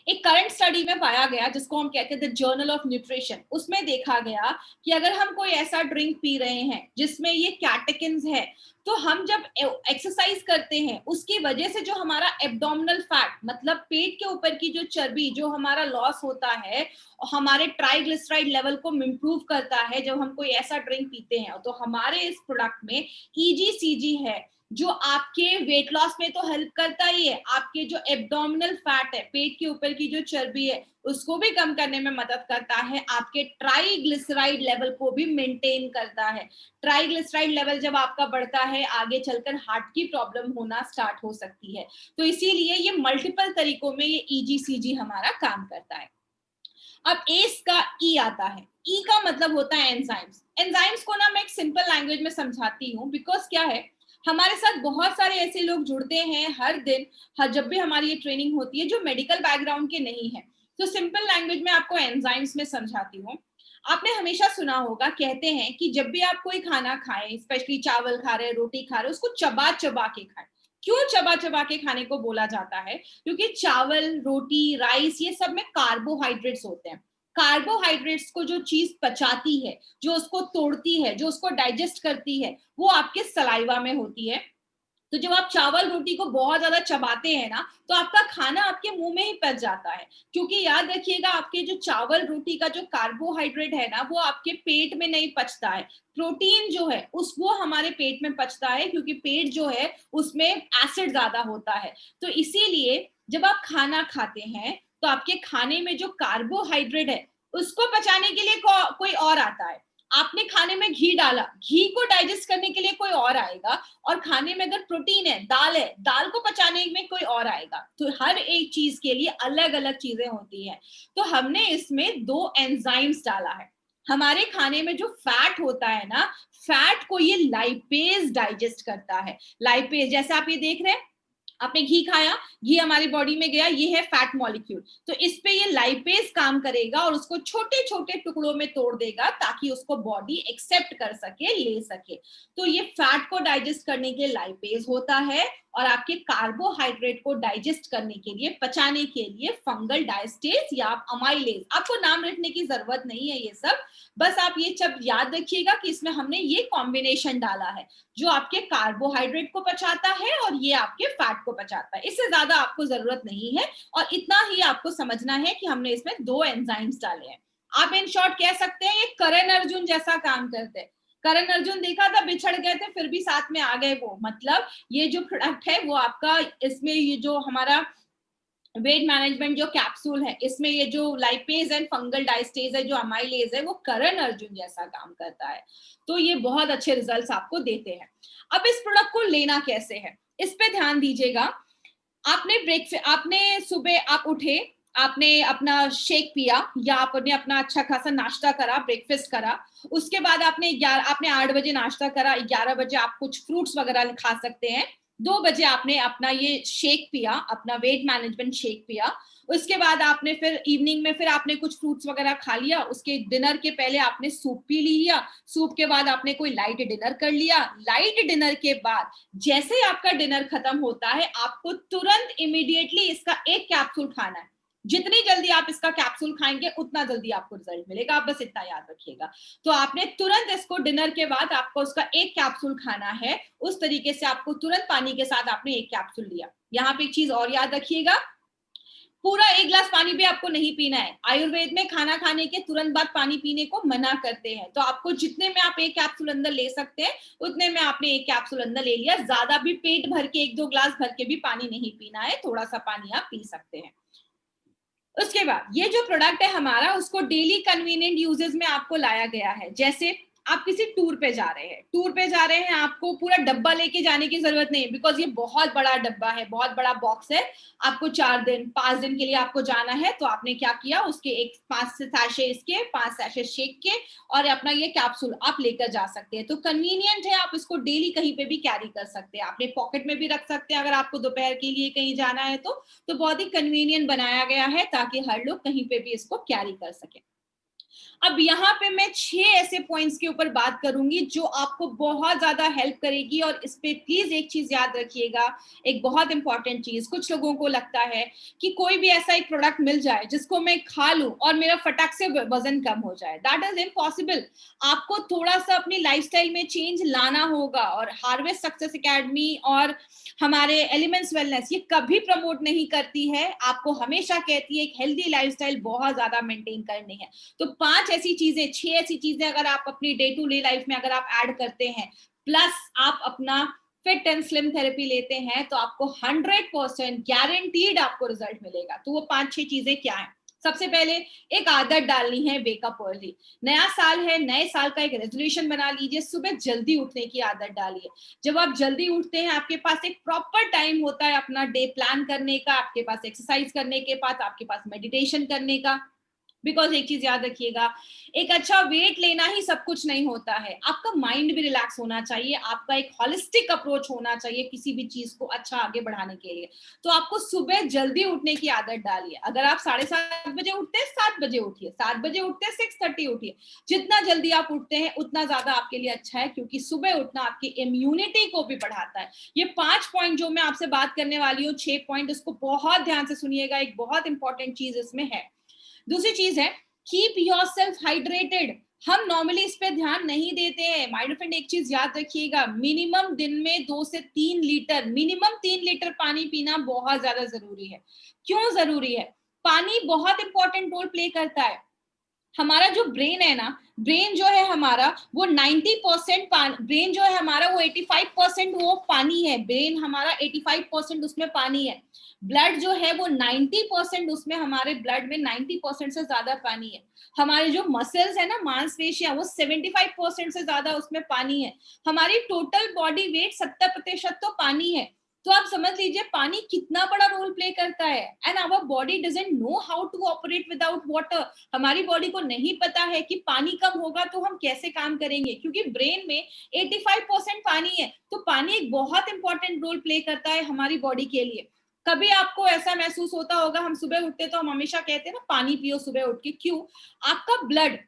एक करंट स्टडी में पाया गया, जिसको हम कहते हैं द जर्नल ऑफ न्यूट्रिशन, उसमें देखा गया कि अगर हम कोई ऐसा ड्रिंक पी रहे हैं जिसमें ये कैटेकिन्स है, तो हम जब एक्सरसाइज करते हैं उसकी वजह से जो हमारा एब्डोमिनल फैट, मतलब पेट के ऊपर की जो चर्बी, जो हमारा लॉस होता है, हमारे ट्राइग्लिसराइड लेवल को इम्प्रूव करता है जब हम कोई ऐसा ड्रिंक पीते हैं। तो हमारे इस प्रोडक्ट में ईजीसीजी है, जो आपके वेट लॉस में तो हेल्प करता ही है, आपके जो एब्डोमिनल फैट है, पेट के ऊपर की जो चर्बी है, उसको भी कम करने में मदद करता है, आपके ट्राइग्लिसराइड लेवल को भी मेंटेन करता है। ट्राइग्लिसराइड लेवल जब आपका बढ़ता है, आगे चलकर हार्ट की प्रॉब्लम होना स्टार्ट हो सकती है। तो इसीलिए ये मल्टीपल तरीकों में ये ईजीसीजी हमारा काम करता है। अब एस का ई आता है। ई का मतलब होता है एंजाइम्स। एंजाइम्स को ना मैं एक सिंपल लैंग्वेज में समझाती हूँ, बिकॉज क्या है, हमारे साथ बहुत सारे ऐसे लोग जुड़ते हैं हर दिन, हर जब भी हमारी ये ट्रेनिंग होती है, जो मेडिकल बैकग्राउंड के नहीं है। तो सिंपल लैंग्वेज में आपको एंजाइम्स में समझाती हूँ। आपने हमेशा सुना होगा, कहते हैं कि जब भी आप कोई खाना खाएं, स्पेशली चावल खा रहे, रोटी खा रहे, उसको चबा चबा के खाएं। क्यों चबा चबा के खाने को बोला जाता है? क्योंकि चावल, रोटी, राइस, ये सब में कार्बोहाइड्रेट्स होते हैं। कार्बोहाइड्रेट्स को जो चीज पचाती है, जो उसको तोड़ती है, जो उसको डाइजेस्ट करती है, वो आपके सलाइवा में होती है। तो जब आप चावल रोटी को बहुत ज्यादा चबाते हैं ना, तो आपका खाना आपके मुंह में ही पच जाता है। क्योंकि याद रखिएगा, आपके जो चावल रोटी का जो कार्बोहाइड्रेट है ना, वो आपके पेट में नहीं पचता है। प्रोटीन जो है वो हमारे पेट में पचता है, क्योंकि पेट जो है उसमें एसिड ज्यादा होता है। तो इसीलिए जब आप खाना खाते हैं, तो आपके खाने में जो कार्बोहाइड्रेट है, उसको पचाने के लिए कोई और आता है। आपने खाने में घी डाला, घी को डाइजेस्ट करने के लिए कोई और आएगा, और खाने में अगर प्रोटीन है, दाल को पचाने में कोई और आएगा। तो हर एक चीज के लिए अलग अलग चीजें होती हैं। तो हमने इसमें 2 एंजाइम्स डाला है। हमारे खाने में जो फैट होता है ना, फैट को ये लाइपेज डाइजेस्ट करता है। लाइपेज, जैसे आप ये देख रहे हैं, आपने घी खाया, घी हमारी बॉडी में गया, ये है फैट मॉलिक्यूल। तो इस पे ये लाइपेज काम करेगा और उसको छोटे छोटे टुकड़ों में तोड़ देगा, ताकि उसको बॉडी एक्सेप्ट कर सके, ले सके। तो ये फैट को डाइजेस्ट करने के लिए लाइपेज होता है, और आपके कार्बोहाइड्रेट को डाइजेस्ट करने के लिए, पचाने के लिए, फंगल डायस्टेज या अमाइलेज। आपको नाम रखने की जरूरत नहीं है ये सब, बस आप ये सब याद रखिएगा कि इसमें हमने ये कॉम्बिनेशन डाला है, जो आपके कार्बोहाइड्रेट को पचाता है और ये आपके फैट को पचाता है। इससे ज्यादा आपको जरूरत नहीं है, और इतना ही आपको समझना है कि हमने इसमें 2 एंजाइम्स डाले हैं। आप इन शॉर्ट कह सकते हैं ये करण अर्जुन जैसा काम करते हैं। करण अर्जुन देखा था, बिछड़ गए थे, फिर भी साथ में आ गए वो। मतलब ये जो प्रोडक्ट है वो आपका, इसमें ये जो हमारा वेट मैनेजमेंट जो कैप्सूल है, इसमें ये जो लाइपेज एंड फंगल डाइस्टेज है, जो अमाइलेज है, वो करण अर्जुन जैसा काम करता है। तो ये बहुत अच्छे रिजल्ट्स आपको देते हैं। अब इस प्रोडक्ट को लेना कैसे है, इस पे ध्यान दीजिएगा। आपने सुबह आप उठे, आपने अपना शेक पिया या आपने अपना अच्छा खासा नाश्ता करा, ब्रेकफास्ट करा। उसके बाद आपने 8 बजे नाश्ता करा, 11 बजे आप कुछ फ्रूट्स वगैरह खा सकते हैं। 2 बजे आपने अपना ये शेक पिया, अपना वेट मैनेजमेंट शेक पिया। उसके बाद आपने फिर इवनिंग में फिर आपने कुछ फ्रूट्स वगैरह खा लिया। उसके डिनर के पहले आपने सूप पी लिया। सूप के बाद आपने कोई लाइट डिनर कर लिया। लाइट डिनर के बाद जैसे ही आपका डिनर खत्म होता है, आपको तुरंत इमीडिएटली इसका एक कैप्सूल खाना है। जितनी जल्दी आप इसका कैप्सूल खाएंगे उतना जल्दी आपको रिजल्ट मिलेगा, आप बस इतना याद रखिएगा। तो आपने तुरंत इसको डिनर के बाद आपको उसका एक कैप्सूल खाना है। उस तरीके से आपको तुरंत पानी के साथ आपने एक कैप्सूल लिया। यहाँ पे एक चीज और याद रखिएगा, पूरा 1 गिलास पानी भी आपको नहीं पीना है। आयुर्वेद में खाना खाने के तुरंत बाद पानी पीने को मना करते हैं। तो आपको जितने में आप एक कैप्सूल अंदर ले सकते हैं उतने में आपने एक कैप्सूल अंदर ले लिया। ज्यादा भी पेट भर के 1-2 गिलास भर के भी पानी नहीं पीना है, थोड़ा सा पानी आप पी सकते हैं। उसके बाद ये जो प्रोडक्ट है हमारा, उसको डेली कन्वीनियंट यूजेस में आपको लाया गया है। जैसे आप किसी टूर पे जा रहे हैं, आपको पूरा डब्बा लेके जाने की जरूरत नहीं है, बिकॉज ये बहुत बड़ा डब्बा है, बहुत बड़ा बॉक्स है। आपको 4-5 दिन के लिए आपको जाना है, तो आपने क्या किया, उसके 5 सैशे इसके, 5 सैशे शेक के और अपना ये कैप्सूल आप लेकर जा सकते हैं। तो कन्वीनियंट है, आप इसको डेली कहीं पे भी कैरी कर सकते हैं। आपने पॉकेट में भी रख सकते हैं अगर आपको दोपहर के लिए कहीं जाना है तो बहुत ही कन्वीनियंट बनाया गया है ताकि हर लोग कहीं पे भी इसको कैरी कर सके। अब यहाँ पे मैं 6 ऐसे पॉइंट्स के ऊपर बात करूंगी जो आपको बहुत ज्यादा हेल्प करेगी। और इस पे प्लीज एक चीज याद रखिएगा, एक बहुत इंपॉर्टेंट चीज। कुछ लोगों को लगता है कि कोई भी ऐसा एक प्रोडक्ट मिल जाए जिसको मैं खा लूं और मेरा फटाक से वजन कम हो जाए। That is impossible. आपको थोड़ा सा अपनी लाइफस्टाइल में चेंज लाना होगा। और हार्वेस्ट सक्सेस एकेडमी और हमारे एलिमेंट्स वेलनेस ये कभी प्रमोट नहीं करती है, आपको हमेशा कहती है एक हेल्दी लाइफस्टाइल बहुत ज्यादा मेंटेन करनी है। तो 5 ऐसी चीजें, 6 ऐसी चीजें अगर आप अपनी डे टू डे लाइफ में अगर आप ऐड करते हैं, प्लस आप अपना फिट एंड स्लिम थेरेपी लेते हैं, तो आपको 100% गारंटीड आपको रिजल्ट मिलेगा। तो वो 5-6 चीजें क्या है? सबसे पहले एक आदत डालनी है, वेकअप अर्ली। नया साल है, नए साल का एक रेजोल्यूशन बना लीजिए, सुबह जल्दी उठने की आदत डालिए। जब आप जल्दी उठते हैं, आपके पास एक प्रॉपर टाइम होता है अपना डे प्लान करने का, आपके पास एक्सरसाइज करने के बाद आपके पास मेडिटेशन करने का। बिकॉज एक चीज याद रखिएगा, एक अच्छा वेट लेना ही सब कुछ नहीं होता है, आपका माइंड भी रिलैक्स होना चाहिए, आपका एक हॉलिस्टिक अप्रोच होना चाहिए किसी भी चीज को अच्छा आगे बढ़ाने के लिए। तो आपको सुबह जल्दी उठने की आदत डालिए। अगर आप 7:30 बजे उठते हैं, 7 बजे उठिए। 7 बजे उठते हैं, 6:30 उठिए। जितना जल्दी आप उठते हैं उतना ज्यादा आपके लिए अच्छा है, क्योंकि सुबह उठना आपकी इम्यूनिटी को भी बढ़ाता है। ये 5 पॉइंट जो मैं आपसे बात करने वाली हूँ, 6 पॉइंट, इसको बहुत ध्यान से सुनिएगा, एक बहुत इंपॉर्टेंट चीज इसमें है। दूसरी चीज है, कीप योरसेल्फ हाइड्रेटेड। हम नॉर्मली इस पे ध्यान नहीं देते हैं। माय डियर फ्रेंड, एक चीज याद रखिएगा, मिनिमम दिन में 2 से 3 लीटर, मिनिमम 3 लीटर पानी पीना बहुत ज्यादा जरूरी है। क्यों जरूरी है? पानी बहुत इंपॉर्टेंट रोल प्ले करता है। हमारा जो ब्रेन है ना, ब्रेन जो है हमारा वो 90% ब्रेन जो है हमारा वो 85% वो पानी है। ब्रेन हमारा 85% उसमें पानी है। ब्लड जो है वो 90% उसमें, हमारे ब्लड में 90% से ज्यादा पानी है। हमारे जो मसल्स है ना, मांसपेशियां, वो 75% से ज्यादा उसमें पानी है। हमारी टोटल बॉडी वेट 70% तो पानी है। तो आप समझ लीजिए पानी कितना बड़ा रोल प्ले करता है। And our body doesn't know how to operate without water. हमारी बॉडी को नहीं पता है कि पानी कम होगा तो हम कैसे काम करेंगे, क्योंकि ब्रेन में 85% पानी है। तो पानी एक बहुत इंपॉर्टेंट रोल प्ले करता है हमारी बॉडी के लिए। कभी आपको ऐसा महसूस होता होगा, हम सुबह उठते तो हम हमेशा कहते हैं ना पानी पियो सुबह उठ के। क्यों? आपका ब्लड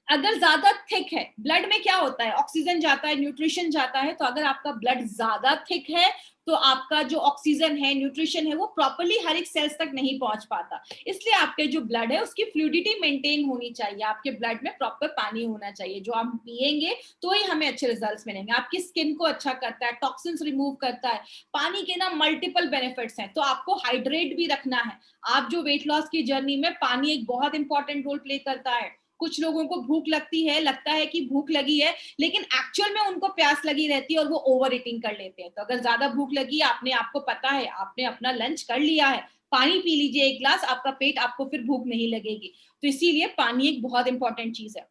अगर ज्यादा थिक है, ब्लड में क्या होता है, ऑक्सीजन जाता है, न्यूट्रिशन जाता है। तो अगर आपका ब्लड ज्यादा थिक है तो आपका जो ऑक्सीजन है, न्यूट्रिशन है, वो प्रॉपर्ली हर एक सेल्स तक नहीं पहुंच पाता। इसलिए आपके जो ब्लड है उसकी फ्लूइडिटी मेंटेन होनी चाहिए। आपके ब्लड में प्रॉपर पानी होना चाहिए, जो आप पिएंगे तो ही हमें अच्छे रिजल्ट्स मिलेंगे। आपकी स्किन को अच्छा करता है, टॉक्सिन्स रिमूव करता है। पानी के ना मल्टीपल बेनिफिट्स हैं। तो आपको हाइड्रेट भी रखना है। आप जो वेट लॉस की जर्नी में, पानी एक बहुत इंपॉर्टेंट रोल प्ले करता है। कुछ लोगों को भूख लगती है, लगता है कि भूख लगी है, लेकिन एक्चुअल में उनको प्यास लगी रहती है और वो ओवर ईटिंग कर लेते हैं। तो अगर ज्यादा भूख लगी, आपको पता है, आपने अपना लंच कर लिया है, पानी पी लीजिए 1 गिलास, आपका पेट, आपको फिर भूख नहीं लगेगी। तो इसीलिए पानी एक बहुत इंपॉर्टेंट चीज है।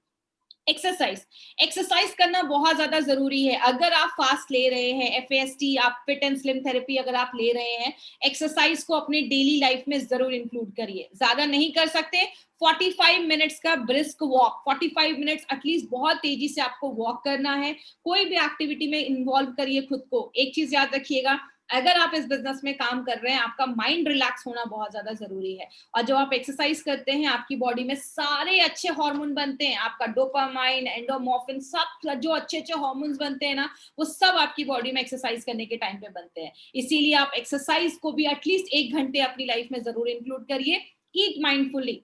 एक्सरसाइज एक्सरसाइज करना बहुत ज्यादा जरूरी है। अगर आप फास्ट ले रहे हैं, FAST, आप फिट एंड स्लिम थेरेपी अगर आप ले रहे हैं, एक्सरसाइज को अपने डेली लाइफ में जरूर इंक्लूड करिए। ज्यादा नहीं कर सकते, 45 मिनट्स का ब्रिस्क वॉक, 45 मिनट्स एटलीस्ट बहुत तेजी से आपको वॉक करना है। कोई भी एक्टिविटी में इन्वॉल्व करिए खुद को। एक चीज याद रखिएगा, अगर आप इस बिजनेस में काम कर रहे हैं, आपका माइंड रिलैक्स होना बहुत ज्यादा जरूरी है। और जब आप एक्सरसाइज करते हैं, आपकी बॉडी में सारे अच्छे हार्मोन बनते हैं, आपका डोपामाइन, एंडोमॉर्फिन, सब जो अच्छे अच्छे हार्मोन्स बनते हैं ना, वो सब आपकी बॉडी में एक्सरसाइज करने के टाइम पे बनते हैं। इसीलिए आप एक्सरसाइज को भी एटलीस्ट 1 घंटे अपनी लाइफ में जरूर इंक्लूड करिए। ईट माइंडफुली,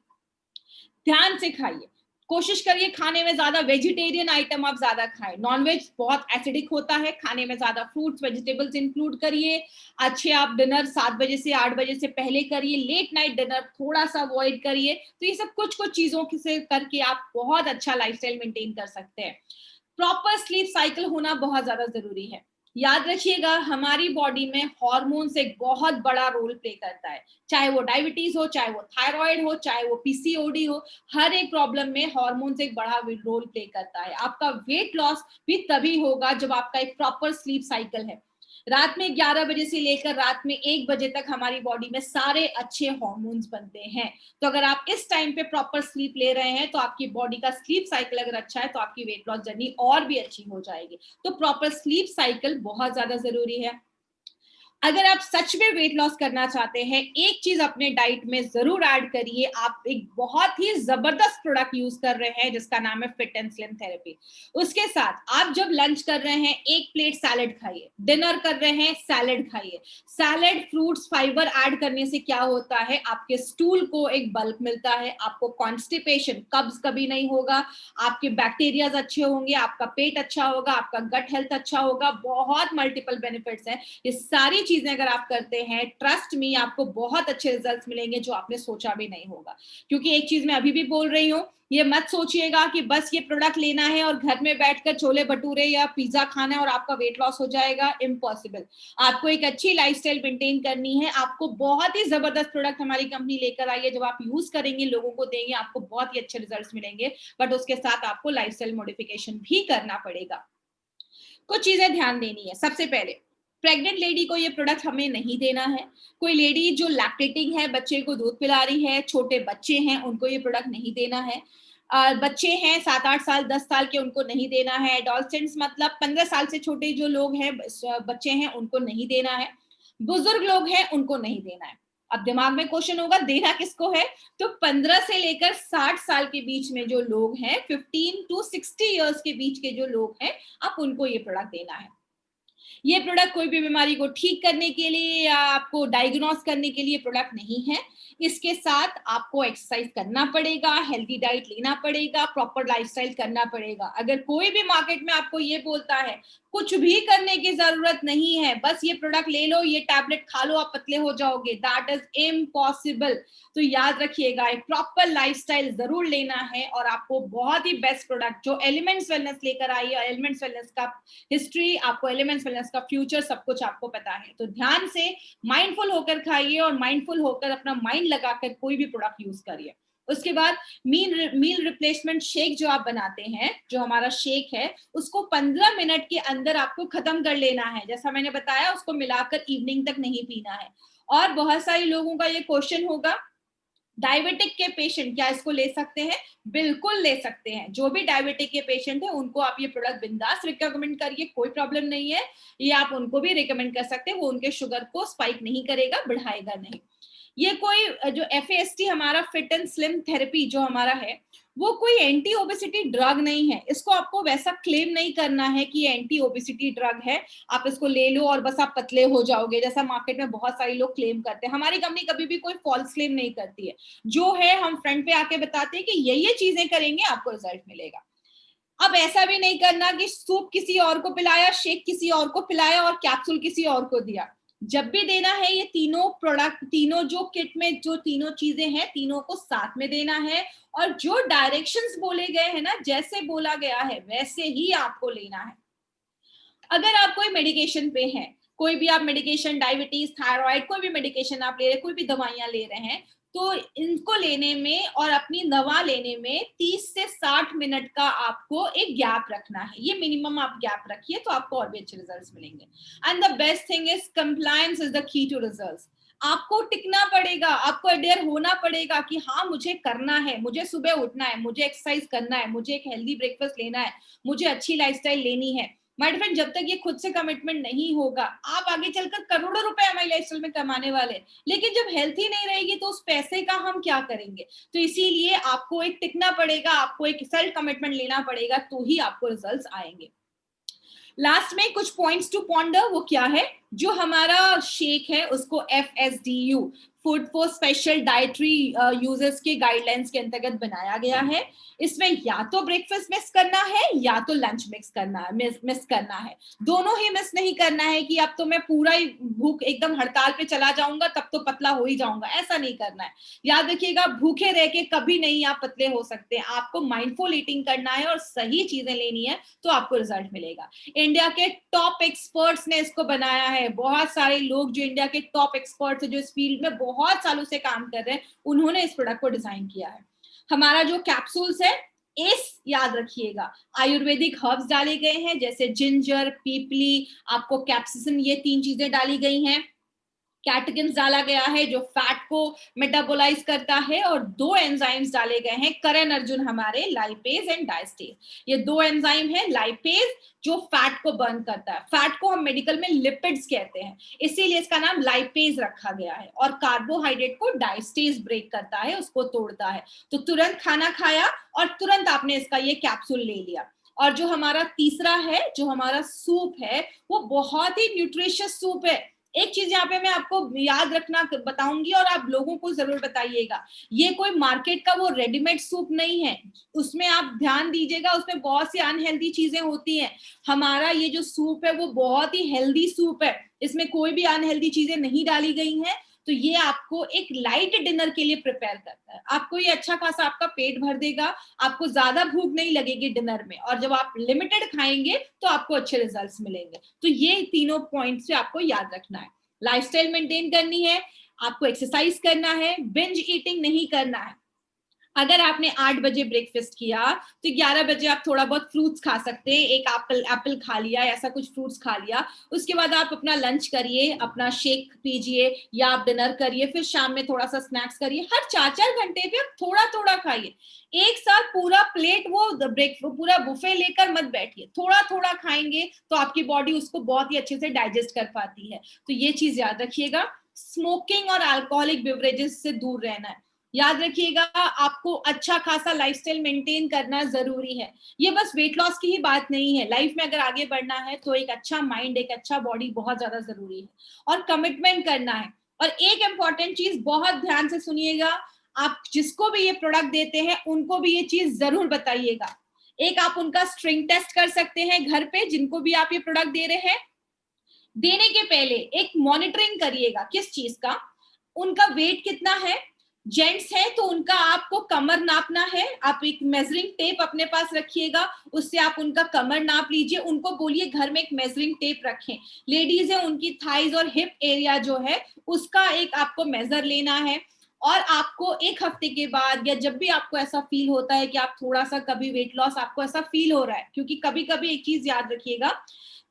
ध्यान से खाइए। कोशिश करिए खाने में ज्यादा वेजिटेरियन आइटम आप ज्यादा खाएं। नॉनवेज बहुत एसिडिक होता है, खाने में ज्यादा फ्रूट्स वेजिटेबल्स इंक्लूड करिए। अच्छे आप डिनर 7 बजे से 8 बजे से पहले करिए। लेट नाइट डिनर थोड़ा सा अवॉइड करिए। तो ये सब कुछ कुछ चीजों से करके आप बहुत अच्छा लाइफस्टाइल मेंटेन कर सकते हैं। प्रॉपर स्लीप साइकिल होना बहुत ज्यादा जरूरी है। याद रखिएगा, हमारी बॉडी में हॉर्मोन्स एक बहुत बड़ा रोल प्ले करता है। चाहे वो डायबिटीज हो, चाहे वो थायराइड हो, चाहे वो PCOD हो, हर एक प्रॉब्लम में हॉर्मोन्स एक बड़ा रोल प्ले करता है। आपका वेट लॉस भी तभी होगा जब आपका एक प्रॉपर स्लीप साइकिल है। रात में 11 बजे से लेकर रात में 1 बजे तक हमारी बॉडी में सारे अच्छे हॉर्मोन्स बनते हैं। तो अगर आप इस टाइम पे प्रॉपर स्लीप ले रहे हैं, तो आपकी बॉडी का स्लीप साइकिल अगर अच्छा है, तो आपकी वेट लॉस जर्नी और भी अच्छी हो जाएगी। तो प्रॉपर स्लीप साइकिल बहुत ज्यादा जरूरी है। अगर आप सच में वेट लॉस करना चाहते हैं, एक चीज अपने डाइट में जरूर ऐड करिए। आप एक बहुत ही जबरदस्त प्रोडक्ट यूज कर रहे हैं जिसका नाम है फिट एंड स्लिम थेरेपी। उसके साथ आप जब लंच कर रहे हैं, 1 प्लेट सैलेड खाइए। डिनर कर रहे हैं, सैलेड खाइए। सैलेड, फ्रूट्स, फाइबर ऐड करने से क्या होता है, आपके स्टूल को एक बल्क मिलता है, आपको कॉन्स्टिपेशन, कब्ज कभी नहीं होगा, आपके बैक्टीरियाज अच्छे होंगे, आपका पेट अच्छा होगा, आपका गट हेल्थ अच्छा होगा। बहुत मल्टीपल बेनिफिट्स हैं। ये सारी चीजें अगर आप करते हैं, ट्रस्ट मी, आपको बहुत अच्छे रिजल्ट्स मिलेंगे जो आपने सोचा भी नहीं होगा। क्योंकि एक चीज मैं अभी भी बोल रही हूँ, ये मत सोचिएगा कि बस ये प्रोडक्ट लेना है और घर में बैठकर छोले भटूरे या पिज्जा खाना है और आपका वेट लॉस हो जाएगा। इम्पॉसिबल। आपको एक अच्छी लाइफस्टाइल मेंटेन करनी है। आपको बहुत ही जबरदस्त प्रोडक्ट हमारी कंपनी लेकर आई है। जब आप यूज करेंगे, लोगों को देंगे, आपको बहुत ही अच्छे रिजल्ट्स मिलेंगे। बट उसके साथ आपको लाइफस्टाइल मॉडिफिकेशन भी करना पड़ेगा। कुछ चीजें ध्यान देनी है। सबसे पहले, प्रेग्नेंट लेडी को ये प्रोडक्ट हमें नहीं देना है। कोई लेडी जो लैक्टेटिंग है, बच्चे को दूध पिला रही है, छोटे बच्चे हैं, उनको ये प्रोडक्ट नहीं देना है। बच्चे हैं 7-8 साल 10 साल के, उनको नहीं देना है। एडोलसेंट्स मतलब 15 साल से छोटे जो लोग हैं, बच्चे हैं, उनको नहीं देना है। बुजुर्ग लोग हैं, उनको नहीं देना है। अब दिमाग में क्वेश्चन होगा, देना किसको है? तो 15 से लेकर 60 साल के बीच में जो लोग हैं, 15 to 60 इयर्स के बीच के जो लोग हैं, आप उनको ये प्रोडक्ट देना है। ये प्रोडक्ट कोई भी बीमारी को ठीक करने के लिए या आपको डायग्नोस करने के लिए प्रोडक्ट नहीं है। इसके साथ आपको एक्सरसाइज करना पड़ेगा, हेल्दी डाइट लेना पड़ेगा, प्रॉपर लाइफस्टाइल करना पड़ेगा। अगर कोई भी मार्केट में आपको ये बोलता है कुछ भी करने की जरूरत नहीं है, बस ये प्रोडक्ट ले लो, ये टैबलेट खा लो, आप पतले हो जाओगे, दैट इज इम्पॉसिबल। तो याद रखिएगा, एक प्रॉपर लाइफस्टाइल जरूर लेना है और आपको बहुत ही बेस्ट प्रोडक्ट जो एलिमेंट्स वेलनेस लेकर आई है, एलिमेंट्स वेलनेस का हिस्ट्री, आपको एलिमेंट्स वेलनेस का फ्यूचर, सब कुछ आपको पता है। तो ध्यान से माइंडफुल होकर खाइए और माइंडफुल होकर अपना माइंड लगाकर कोई भी प्रोडक्ट यूज करिए। उसके बाद मील रिप्लेसमेंट शेक जो आप बनाते हैं, जो हमारा शेक है, उसको 15 मिनट के अंदर आपको खत्म कर लेना है। जैसा मैंने बताया, उसको मिलाकर इवनिंग तक नहीं पीना है। और बहुत सारे लोगों का ये क्वेश्चन होगा, डायबिटिक के पेशेंट क्या इसको ले सकते हैं? बिल्कुल ले सकते हैं। जो भी डायबिटिक के पेशेंट है, उनको आप ये प्रोडक्ट बिंदास रिकमेंड करिए, कोई प्रॉब्लम नहीं है। ये आप उनको भी रिकमेंड कर सकते हैं, वो उनके शुगर को स्पाइक नहीं करेगा, बढ़ाएगा नहीं। ये कोई जो FAST हमारा फिट एंड स्लिम थेरेपी जो हमारा है, वो कोई एंटी ओबेसिटी ड्रग नहीं है। इसको आपको वैसा क्लेम नहीं करना है कि ये एंटी ओबेसिटी ड्रग है, आप इसको ले लो और बस आप पतले हो जाओगे, जैसा मार्केट में बहुत सारे लोग क्लेम करते हैं। हमारी कंपनी कभी भी कोई फॉल्स क्लेम नहीं करती है। जो है हम फ्रंट पे आके बताते हैं कि ये चीजें करेंगे, आपको रिजल्ट मिलेगा। अब ऐसा भी नहीं करना कि सूप किसी और को पिलाया, शेक किसी और को पिलाया और कैप्सूल किसी और को दिया। जब भी देना है, ये तीनों प्रोडक्ट, तीनों जो किट में जो तीनों चीजें हैं, तीनों को साथ में देना है। और जो डायरेक्शंस बोले गए हैं ना, जैसे बोला गया है वैसे ही आपको लेना है। अगर आप कोई मेडिकेशन पे हैं, कोई भी आप मेडिकेशन, डायबिटीज, थायराइड, कोई भी मेडिकेशन आप ले रहे हैं, कोई भी दवाइयां ले रहे हैं, तो इनको लेने में और अपनी दवा लेने में 30 से 60 मिनट का आपको एक गैप रखना है। ये मिनिमम आप गैप रखिए तो आपको और भी अच्छे रिजल्ट्स मिलेंगे। And the best thing is compliance is the key to results. आपको टिकना पड़ेगा, आपको अडेयर होना पड़ेगा कि हाँ मुझे करना है, मुझे सुबह उठना है, मुझे एक्सरसाइज करना है, मुझे एक हेल्दी ब्रेकफास्ट लेना है, मुझे अच्छी लाइफस्टाइल लेनी है। माय फ्रेंड, जब तक ये खुद से कमिटमेंट नहीं होगा, आप आगे चलकर करोड़ों रुपए हमारी लाइफस्टाइल में कमाने वाले हैं, लेकिन जब हेल्थ ही नहीं रहेगी तो उस पैसे का हम क्या करेंगे? तो इसीलिए आपको एक टिकना पड़ेगा, आपको एक सेल्फ कमिटमेंट लेना पड़ेगा, तो ही आपको रिजल्ट्स आएंगे। लास्ट में कुछ पॉइंट्स टू पॉन्डर, वो क्या है? जो हमारा शेक है उसको FSDU, food for special dietary users के गाइडलाइंस के अंतर्गत बनाया गया है। इसमें या तो ब्रेकफास्ट मिस करना है या तो लंच मिस करना है। दोनों ही मिस नहीं करना है कि अब तो मैं पूरा ही भूख एकदम हड़ताल पे चला जाऊंगा तब तो पतला हो ही जाऊंगा, ऐसा नहीं करना है। याद रखिएगा, भूखे रह के कभी नहीं आप पतले हो सकते। आपको माइंडफुल ईटिंग करना है और सही चीजें लेनी है तो आपको रिजल्ट मिलेगा। इंडिया के टॉप एक्सपर्ट्स ने इसको बनाया है। बहुत सारे लोग जो इंडिया के टॉप एक्सपर्ट्स हैं, जो इस फील्ड में बहुत सालों से काम कर रहे हैं, उन्होंने इस प्रोडक्ट को डिजाइन किया है। हमारा जो कैप्सूल्स है, एस याद रखिएगा, आयुर्वेदिक हर्ब्स डाले गए हैं, जैसे जिंजर, पीपली, आपको कैप्सिसिन, ये 3 चीजें डाली गई हैं। कैटकिन्स डाला गया है जो फैट को मेटाबोलाइज करता है, और 2 एंजाइम्स डाले गए हैं करण अर्जुन हमारे, लाइपेज एंड डायस्टेज। ये 2 एंजाइम है, लाइपेज जो फैट को बर्न करता है, फैट को हम मेडिकल में लिपिड्स कहते हैं, इसीलिए इसका नाम लाइपेज रखा गया है, और कार्बोहाइड्रेट को डायस्टेज ब्रेक करता है, उसको तोड़ता है। तो तुरंत खाना खाया और तुरंत आपने इसका ये कैप्सूल ले लिया। और जो हमारा तीसरा है, जो हमारा सूप है, वो बहुत ही न्यूट्रिशियस सूप है। एक चीज यहाँ पे मैं आपको याद रखना बताऊंगी और आप लोगों को जरूर बताइएगा, ये कोई मार्केट का वो रेडीमेड सूप नहीं है। उसमें आप ध्यान दीजिएगा, उसमें बहुत सी अनहेल्दी चीजें होती हैं। हमारा ये जो सूप है वो बहुत ही हेल्दी सूप है, इसमें कोई भी अनहेल्दी चीजें नहीं डाली गई हैं। तो ये आपको एक लाइट डिनर के लिए प्रिपेयर करता है, आपको ये अच्छा खासा आपका पेट भर देगा, आपको ज्यादा भूख नहीं लगेगी डिनर में, और जब आप लिमिटेड खाएंगे तो आपको अच्छे रिजल्ट्स मिलेंगे। तो ये तीनों पॉइंट्स से आपको याद रखना है। लाइफस्टाइल मेंटेन करनी है, आपको एक्सरसाइज करना है, बिंज ईटिंग नहीं करना है। अगर आपने 8 बजे ब्रेकफास्ट किया तो 11 बजे आप थोड़ा बहुत फ्रूट्स खा सकते हैं, एक एप्पल खा लिया, ऐसा कुछ फ्रूट्स खा लिया। उसके बाद आप अपना लंच करिए, अपना शेक पीजिए, या आप डिनर करिए, फिर शाम में थोड़ा सा स्नैक्स करिए। हर 4-4 घंटे पे आप थोड़ा थोड़ा खाइए। एक साथ पूरा प्लेट वो पूरा बुफे लेकर मत बैठिए, थोड़ा थोड़ा खाएंगे तो आपकी बॉडी उसको बहुत ही अच्छे से डाइजेस्ट कर पाती है। तो ये चीज याद रखिएगा। स्मोकिंग और अल्कोहलिक बेवरेजेस से दूर रहना है। याद रखिएगा, आपको अच्छा खासा लाइफस्टाइल मेंटेन करना जरूरी है। ये बस वेट लॉस की ही बात नहीं है, लाइफ में अगर आगे बढ़ना है तो एक अच्छा माइंड, एक अच्छा बॉडी बहुत ज्यादा जरूरी है, और कमिटमेंट करना है। और एक इंपॉर्टेंट चीज बहुत ध्यान से सुनिएगा, आप जिसको भी ये प्रोडक्ट देते हैं उनको भी ये चीज जरूर बताइएगा। एक आप उनका स्ट्रिंग टेस्ट कर सकते हैं घर पे, जिनको भी आप ये प्रोडक्ट दे रहे हैं। देने के पहले एक मॉनिटरिंग करिएगा, किस चीज का? उनका वेट कितना है। जेंट्स है तो उनका आपको कमर नापना है, आप एक मेजरिंग टेप अपने पास रखिएगा, उससे आप उनका कमर नाप लीजिए। उनको बोलिए घर में एक मेजरिंग टेप रखें। लेडीज है, उनकी थाइज और हिप एरिया जो है उसका एक आपको मेजर लेना है। और आपको 1 हफ्ते के बाद, या जब भी आपको ऐसा फील होता है कि आप थोड़ा सा कभी वेट लॉस आपको ऐसा फील हो रहा है, क्योंकि कभी कभी एक चीज याद रखिएगा,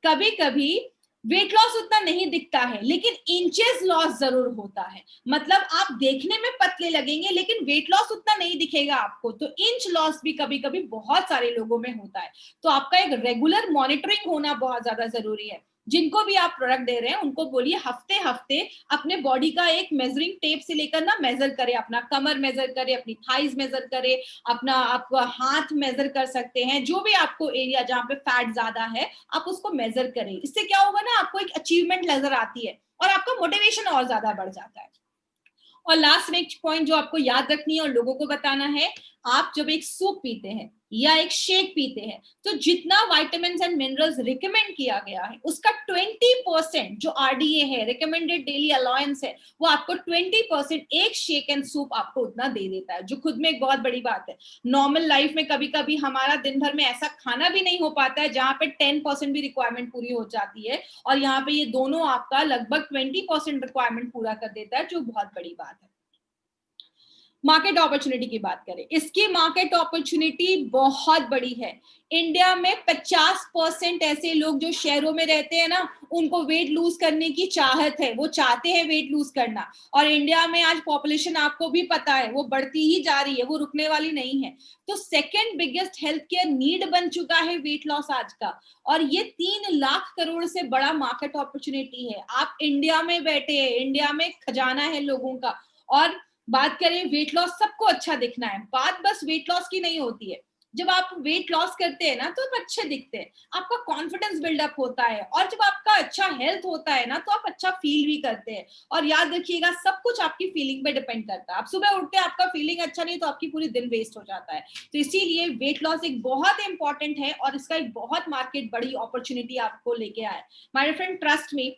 कभी कभी वेट लॉस उतना नहीं दिखता है लेकिन इंचेस लॉस जरूर होता है। मतलब आप देखने में पतले लगेंगे लेकिन वेट लॉस उतना नहीं दिखेगा आपको। तो इंच लॉस भी कभी कभी बहुत सारे लोगों में होता है। तो आपका एक रेगुलर मॉनिटरिंग होना बहुत ज्यादा जरूरी है। जिनको भी आप प्रोडक्ट दे रहे हैं उनको बोलिए हफ्ते हफ्ते अपने बॉडी का एक मेजरिंग टेप से लेकर ना मेजर करे, अपना कमर मेजर करे, अपनी थाइज मेजर करे, अपना आपका हाथ मेजर कर सकते हैं, जो भी आपको एरिया जहां पे फैट ज्यादा है आप उसको मेजर करें। इससे क्या होगा ना, आपको एक अचीवमेंट नजर आती है और आपका मोटिवेशन और ज्यादा बढ़ जाता है। और लास्ट में एक पॉइंट जो आपको याद रखनी है और लोगों को बताना है, आप जब एक सूप पीते हैं या एक शेक पीते हैं तो जितना विटामिन्स एंड मिनरल्स रिकमेंड किया गया है उसका 20% जो RDA है, रिकमेंडेड डेली अलाउंस है, वो आपको 20% एक शेक एंड सूप आपको उतना दे देता है, जो खुद में एक बहुत बड़ी बात है। नॉर्मल लाइफ में कभी कभी हमारा दिन भर में ऐसा खाना भी नहीं हो पाता है जहां पे 10% भी रिक्वायरमेंट पूरी हो जाती है, और यहाँ पे ये दोनों आपका लगभग 20% रिक्वायरमेंट पूरा कर देता है, जो बहुत बड़ी बात है। मार्केट अपॉर्चुनिटी की बात करें, इसकी मार्केट अपॉर्चुनिटी बहुत बड़ी है। इंडिया में 50% ऐसे लोग जो शहरों में रहते हैं ना, उनको वेट लूज करने की चाहत है, वो चाहते हैं वेट लूज करना। और इंडिया में आज पॉपुलेशन आपको भी पता है वो बढ़ती ही जा रही है, वो रुकने वाली नहीं है। तो second biggest health care need बन चुका है वेट लॉस आज का। और ये 3 लाख करोड़ से बड़ा मार्केट अपॉर्चुनिटी है। आप इंडिया में बैठे हैं, इंडिया में खजाना है लोगों का। और बात करें वेट लॉस, सबको अच्छा दिखना है, बात बस वेट लॉस की नहीं होती है। जब आप वेट लॉस करते हैं ना तो आप अच्छे दिखते हैं, आपका कॉन्फिडेंस बिल्डअप होता है, और जब आपका अच्छा हेल्थ होता है ना तो आप अच्छा फील भी करते हैं। और याद रखिएगा, सब कुछ आपकी फीलिंग पे डिपेंड करता है। आप सुबह उठते हैं, आपका फीलिंग अच्छा नहीं तो आपकी पूरी दिन वेस्ट हो जाता है। तो इसीलिए वेट लॉस एक बहुत इंपॉर्टेंट है और इसका एक बहुत मार्केट बड़ी अपॉर्चुनिटी आपको लेके आया है। My friend, trust me,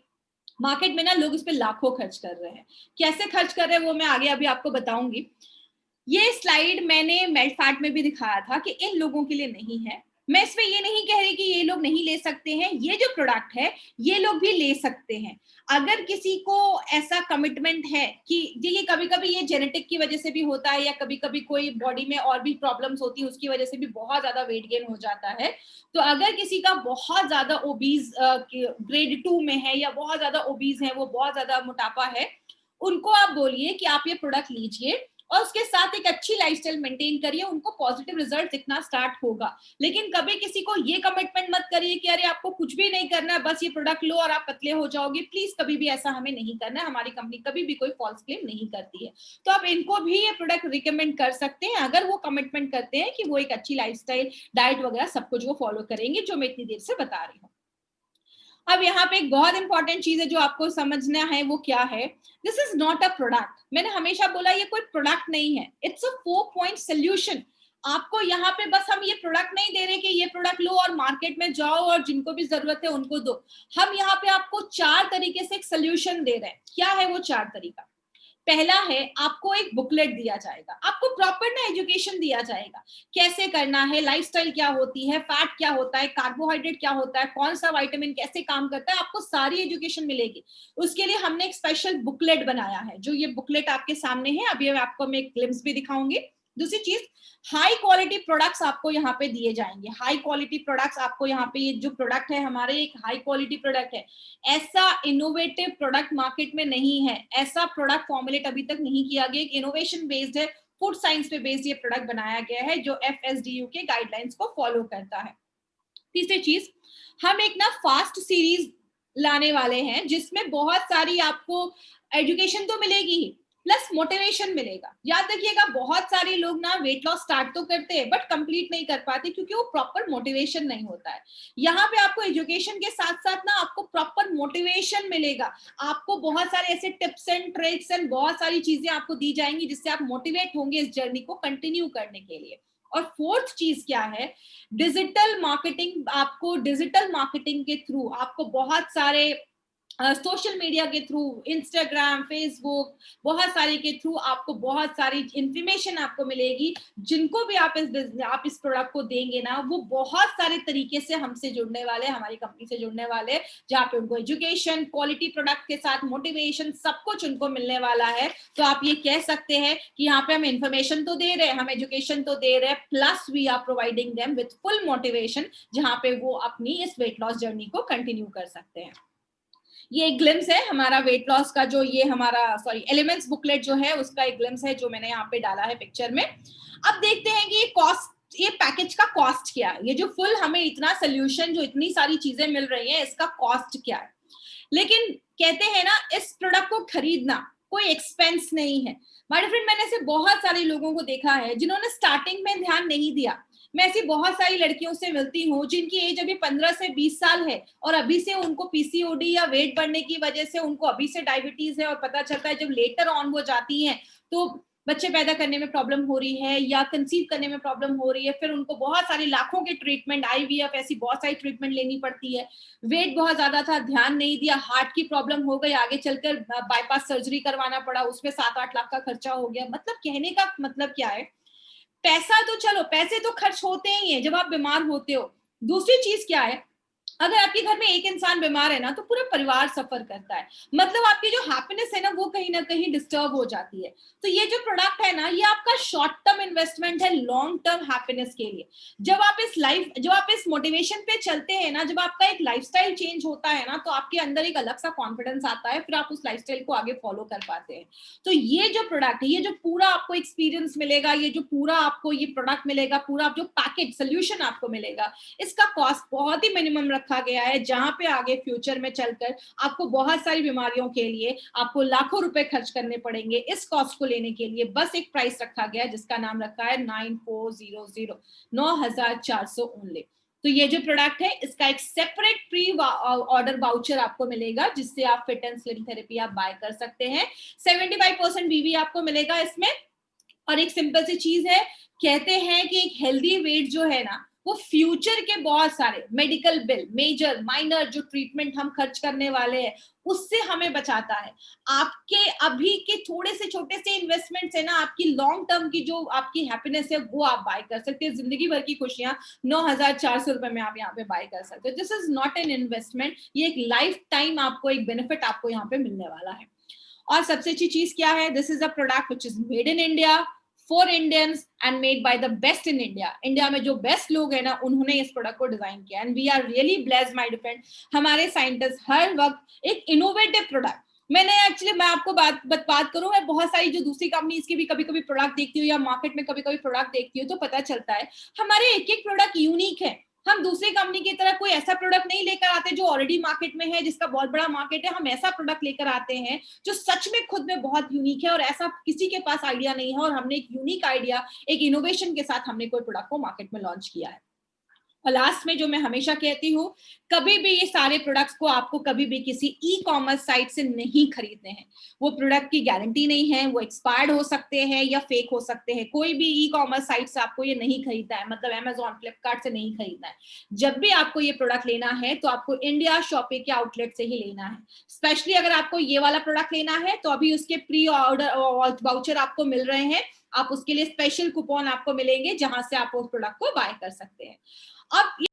market में ना लोग इस पे लाखों खर्च कर रहे हैं। कैसे खर्च कर रहे हैं वो मैं आगे अभी आपको बताऊंगी। ये स्लाइड मैंने मेल्ट फैट में भी दिखाया था कि इन लोगों के लिए नहीं है। मैं इसमें ये नहीं कह रही कि ये लोग नहीं ले सकते हैं, ये जो प्रोडक्ट है ये लोग भी ले सकते हैं। अगर किसी को ऐसा कमिटमेंट है कि देखिए, कभी कभी ये जेनेटिक की वजह से भी होता है, या कभी कभी कोई बॉडी में और भी प्रॉब्लम्स होती है, उसकी वजह से भी बहुत ज्यादा वेट गेन हो जाता है। तो अगर किसी का बहुत ज्यादा ओबीज ग्रेड 2 में है, या बहुत ज्यादा ओबीज है, वो बहुत ज्यादा मोटापा है, उनको आप बोलिए कि आप ये प्रोडक्ट लीजिए और उसके साथ एक अच्छी लाइफस्टाइल मेंटेन करिए, उनको पॉजिटिव रिजल्ट दिखना स्टार्ट होगा। लेकिन कभी किसी को ये कमिटमेंट मत करिए कि अरे आपको कुछ भी नहीं करना है, बस ये प्रोडक्ट लो और आप पतले हो जाओगे। प्लीज कभी भी ऐसा हमें नहीं करना है, हमारी कंपनी कभी भी कोई फॉल्स क्लेम नहीं करती है। तो आप इनको भी ये प्रोडक्ट रिकमेंड कर सकते हैं अगर वो कमिटमेंट करते हैं कि वो एक अच्छी लाइफस्टाइल, डाइट वगैरह सब कुछ वो फॉलो करेंगे, जो मैं इतनी देर से बता रही हूँ। अब यहाँ पे एक बहुत इंपॉर्टेंट चीज है जो आपको समझना है, वो क्या है? This is not a product. मैंने हमेशा बोला ये कोई प्रोडक्ट नहीं है, इट्स अ 4 पॉइंट सोल्यूशन। आपको यहाँ पे बस हम ये प्रोडक्ट नहीं दे रहे कि ये प्रोडक्ट लो और मार्केट में जाओ और जिनको भी जरूरत है उनको दो। हम यहाँ पे आपको 4 तरीके से एक सोल्यूशन दे रहे हैं। क्या है वो 4 तरीका? पहला है, आपको एक बुकलेट दिया जाएगा, आपको प्रॉपर ना एजुकेशन दिया जाएगा, कैसे करना है, लाइफस्टाइल क्या होती है, फैट क्या होता है, कार्बोहाइड्रेट क्या होता है, कौन सा विटामिन कैसे काम करता है, आपको सारी एजुकेशन मिलेगी। उसके लिए हमने एक स्पेशल बुकलेट बनाया है, जो ये बुकलेट आपके सामने है, अभी आपको मैं एक ग्लिम्स भी दिखाऊंगी। दूसरी चीज, हाई क्वालिटी प्रोडक्ट्स आपको यहाँ पे दिए जाएंगे। हाई क्वालिटी प्रोडक्ट्स आपको यहाँ पे, ये जो प्रोडक्ट है हमारे, एक हाई क्वालिटी प्रोडक्ट है। ऐसा इनोवेटिव प्रोडक्ट मार्केट में नहीं है, ऐसा प्रोडक्ट फॉर्मुलेट अभी तक नहीं किया गया। इनोवेशन बेस्ड है, फूड साइंस पे बेस्ड ये प्रोडक्ट बनाया गया है, जो FSDU के गाइडलाइंस को फॉलो करता है। तीसरी चीज, हम एक ना फास्ट सीरीज लाने वाले हैं, जिसमें बहुत सारी आपको एजुकेशन तो मिलेगी ही, प्लस मोटिवेशन मिलेगा। याद रखिएगा, बहुत सारे लोग ना वेट लॉस स्टार्ट तो करते हैं बट कंप्लीट नहीं कर पाते, क्योंकि वो प्रॉपर मोटिवेशन नहीं होता है। यहाँ पे आपको एजुकेशन के साथ साथ ना आपको प्रॉपर मोटिवेशन मिलेगा। आपको बहुत सारे ऐसे टिप्स एंड ट्रिक्स एंड बहुत सारी चीजें आपको दी जाएंगी, जिससे आप मोटिवेट होंगे इस जर्नी को कंटिन्यू करने के लिए। और फोर्थ चीज क्या है? Digital marketing. आपको डिजिटल मार्केटिंग के थ्रू आपको बहुत सारे सोशल मीडिया के थ्रू, इंस्टाग्राम, फेसबुक, बहुत सारे के थ्रू आपको बहुत सारी इंफॉर्मेशन आपको मिलेगी। जिनको भी आप इस प्रोडक्ट को देंगे ना, वो बहुत सारे तरीके से हमसे जुड़ने वाले, हमारी कंपनी से जुड़ने वाले, जहाँ पे उनको एजुकेशन, क्वालिटी प्रोडक्ट के साथ मोटिवेशन, सब कुछ उनको मिलने वाला है। तो आप ये कह सकते हैं कि यहाँ पे हम इंफॉर्मेशन तो दे रहे हैं, हम एजुकेशन तो दे रहे हैं, plus we are providing them with full motivation, जहाँ पे वो अपनी इस वेट लॉस जर्नी को कंटिन्यू कर सकते हैं। ये एक ग्लिम्स है हमारा वेट लॉस का, जो ये हमारा एलिमेंट्स बुकलेट जो है उसका एक ग्लिम्स है, जो मैंने यहाँ पे डाला है पिक्चर में। अब देखते हैं कि ये कॉस्ट, ये पैकेज का कॉस्ट क्या है। ये जो फुल हमें इतना सोल्यूशन, जो इतनी सारी चीजें मिल रही हैं, इसका कॉस्ट क्या है? लेकिन कहते हैं ना, इस प्रोडक्ट को खरीदना कोई एक्सपेंस नहीं है। माय फ्रेंड, मैंने ऐसे बहुत सारे लोगों को देखा है जिन्होंने स्टार्टिंग में ध्यान नहीं दिया। मैं ऐसी बहुत सारी लड़कियों से मिलती हूँ जिनकी एज अभी 15 से 20 साल है, और अभी से उनको पीसीओडी या वेट बढ़ने की वजह से उनको अभी से डायबिटीज है, और पता चलता है जब लेटर ऑन वो जाती हैं तो बच्चे पैदा करने में प्रॉब्लम हो रही है या कंसीव करने में प्रॉब्लम हो रही है। फिर उनको बहुत सारे लाखों के ट्रीटमेंट, IVF, ऐसी बहुत सारी ट्रीटमेंट लेनी पड़ती है। वेट बहुत ज्यादा था, ध्यान नहीं दिया, हार्ट की प्रॉब्लम हो गई, आगे चलकर बाईपास सर्जरी करवाना पड़ा, उसमें 7-8 लाख का खर्चा हो गया। मतलब कहने का मतलब क्या है? पैसा तो चलो, पैसे तो खर्च होते ही हैं जब आप बीमार होते हो। दूसरी चीज क्या है? अगर आपके घर में एक इंसान बीमार है ना, तो पूरा परिवार सफर करता है। मतलब आपकी जो हैप्पीनेस है ना, वो कहीं ना कहीं डिस्टर्ब हो जाती है। तो ये जो प्रोडक्ट है ना, ये आपका शॉर्ट टर्म इन्वेस्टमेंट है लॉन्ग टर्म हैप्पीनेस के लिए। जब आप इस मोटिवेशन पे चलते हैं ना, जब आपका एक लाइफस्टाइल चेंज होता है ना, तो आपके अंदर एक अलग सा कॉन्फिडेंस आता है, फिर आप उस लाइफस्टाइल को आगे फॉलो कर पाते हैं। तो ये जो प्रोडक्ट है, ये जो पूरा आपको एक्सपीरियंस मिलेगा, ये जो पूरा आपको ये प्रोडक्ट मिलेगा, पूरा जो पैकेज सोल्यूशन आपको मिलेगा, इसका कॉस्ट बहुत ही मिनिमम रखा गया है, जहां पे आगे फ्यूचर में चलकर आपको बहुत सारी बीमारियों के लिए आपको लाखों रुपए खर्च करने पड़ेंगे। इस कॉस्ट को लेने के लिए बस एक प्राइस रखा गया है, जिसका नाम रखा है 9400, 9400 ओनली। तो ये जो प्रोडक्ट है, इसका एक सेपरेट प्री ऑर्डर वाउचर आपको मिलेगा, जिससे आप फिट एंड स्लिम थेरेपी आप बाय कर सकते हैं। 75% बीवी आपको मिलेगा इसमें। और एक सिंपल सी चीज है, कहते हैं कि एक हेल्दी वेट जो है ना, वो फ्यूचर के बहुत सारे मेडिकल बिल, मेजर माइनर जो ट्रीटमेंट हम खर्च करने वाले हैं, उससे हमें बचाता है। आपके अभी के थोड़े से छोटे से इन्वेस्टमेंट्स है ना, आपकी लॉन्ग टर्म की जो आपकी हैप्पीनेस है, वो आप बाय कर सकते हैं। जिंदगी भर की खुशियां 9400 रुपए में आप यहाँ पे बाय कर सकते हो। This is not an investment, ये एक लाइफ टाइम आपको एक बेनिफिट आपको यहाँ पे मिलने वाला है। और सबसे अच्छी चीज क्या है, this is a product which is made in India for Indians and made by the best in India. India में जो बेस्ट लोग हैं ना, उन्होंने इस प्रोडक्ट को डिजाइन किया, and we are really blessed my dear. हमारे साइंटिस्ट हर वक्त एक इनोवेटिव प्रोडक्ट, मैं आपको बात करूं, मैं बहुत सारी जो दूसरी कंपनीज की भी कभी कभी प्रोडक्ट देखती हूँ, या मार्केट में कभी कभी प्रोडक्ट देखती हूँ, तो पता चलता है हमारे एक एक प्रोडक्ट यूनिक है। हम दूसरी कंपनी की तरह कोई ऐसा प्रोडक्ट नहीं लेकर आते जो ऑलरेडी मार्केट में है, जिसका बहुत बड़ा मार्केट है। हम ऐसा प्रोडक्ट लेकर आते हैं जो सच में खुद में बहुत यूनिक है, और ऐसा किसी के पास आइडिया नहीं है, और हमने एक यूनिक आइडिया, एक इनोवेशन के साथ हमने कोई प्रोडक्ट को मार्केट में लॉन्च किया है। और लास्ट में जो मैं हमेशा कहती हूँ, कभी भी ये सारे प्रोडक्ट्स को आपको कभी भी किसी ई कॉमर्स साइट से नहीं खरीदने हैं। वो प्रोडक्ट की गारंटी नहीं है, वो एक्सपायर्ड हो सकते हैं या फेक हो सकते हैं। कोई भी ई कॉमर्स साइट से आपको ये नहीं खरीदना है, मतलब अमेजॉन, फ्लिपकार्ट से नहीं खरीदना है। जब भी आपको ये प्रोडक्ट लेना है, तो आपको इंडिया शॉपे के आउटलेट से ही लेना है। स्पेशली अगर आपको ये वाला प्रोडक्ट लेना है, तो अभी उसके प्री ऑर्डर वाउचर आपको मिल रहे हैं। आप उसके लिए स्पेशल कूपन आपको मिलेंगे, जहां से आप उस प्रोडक्ट को बाय कर सकते हैं। अब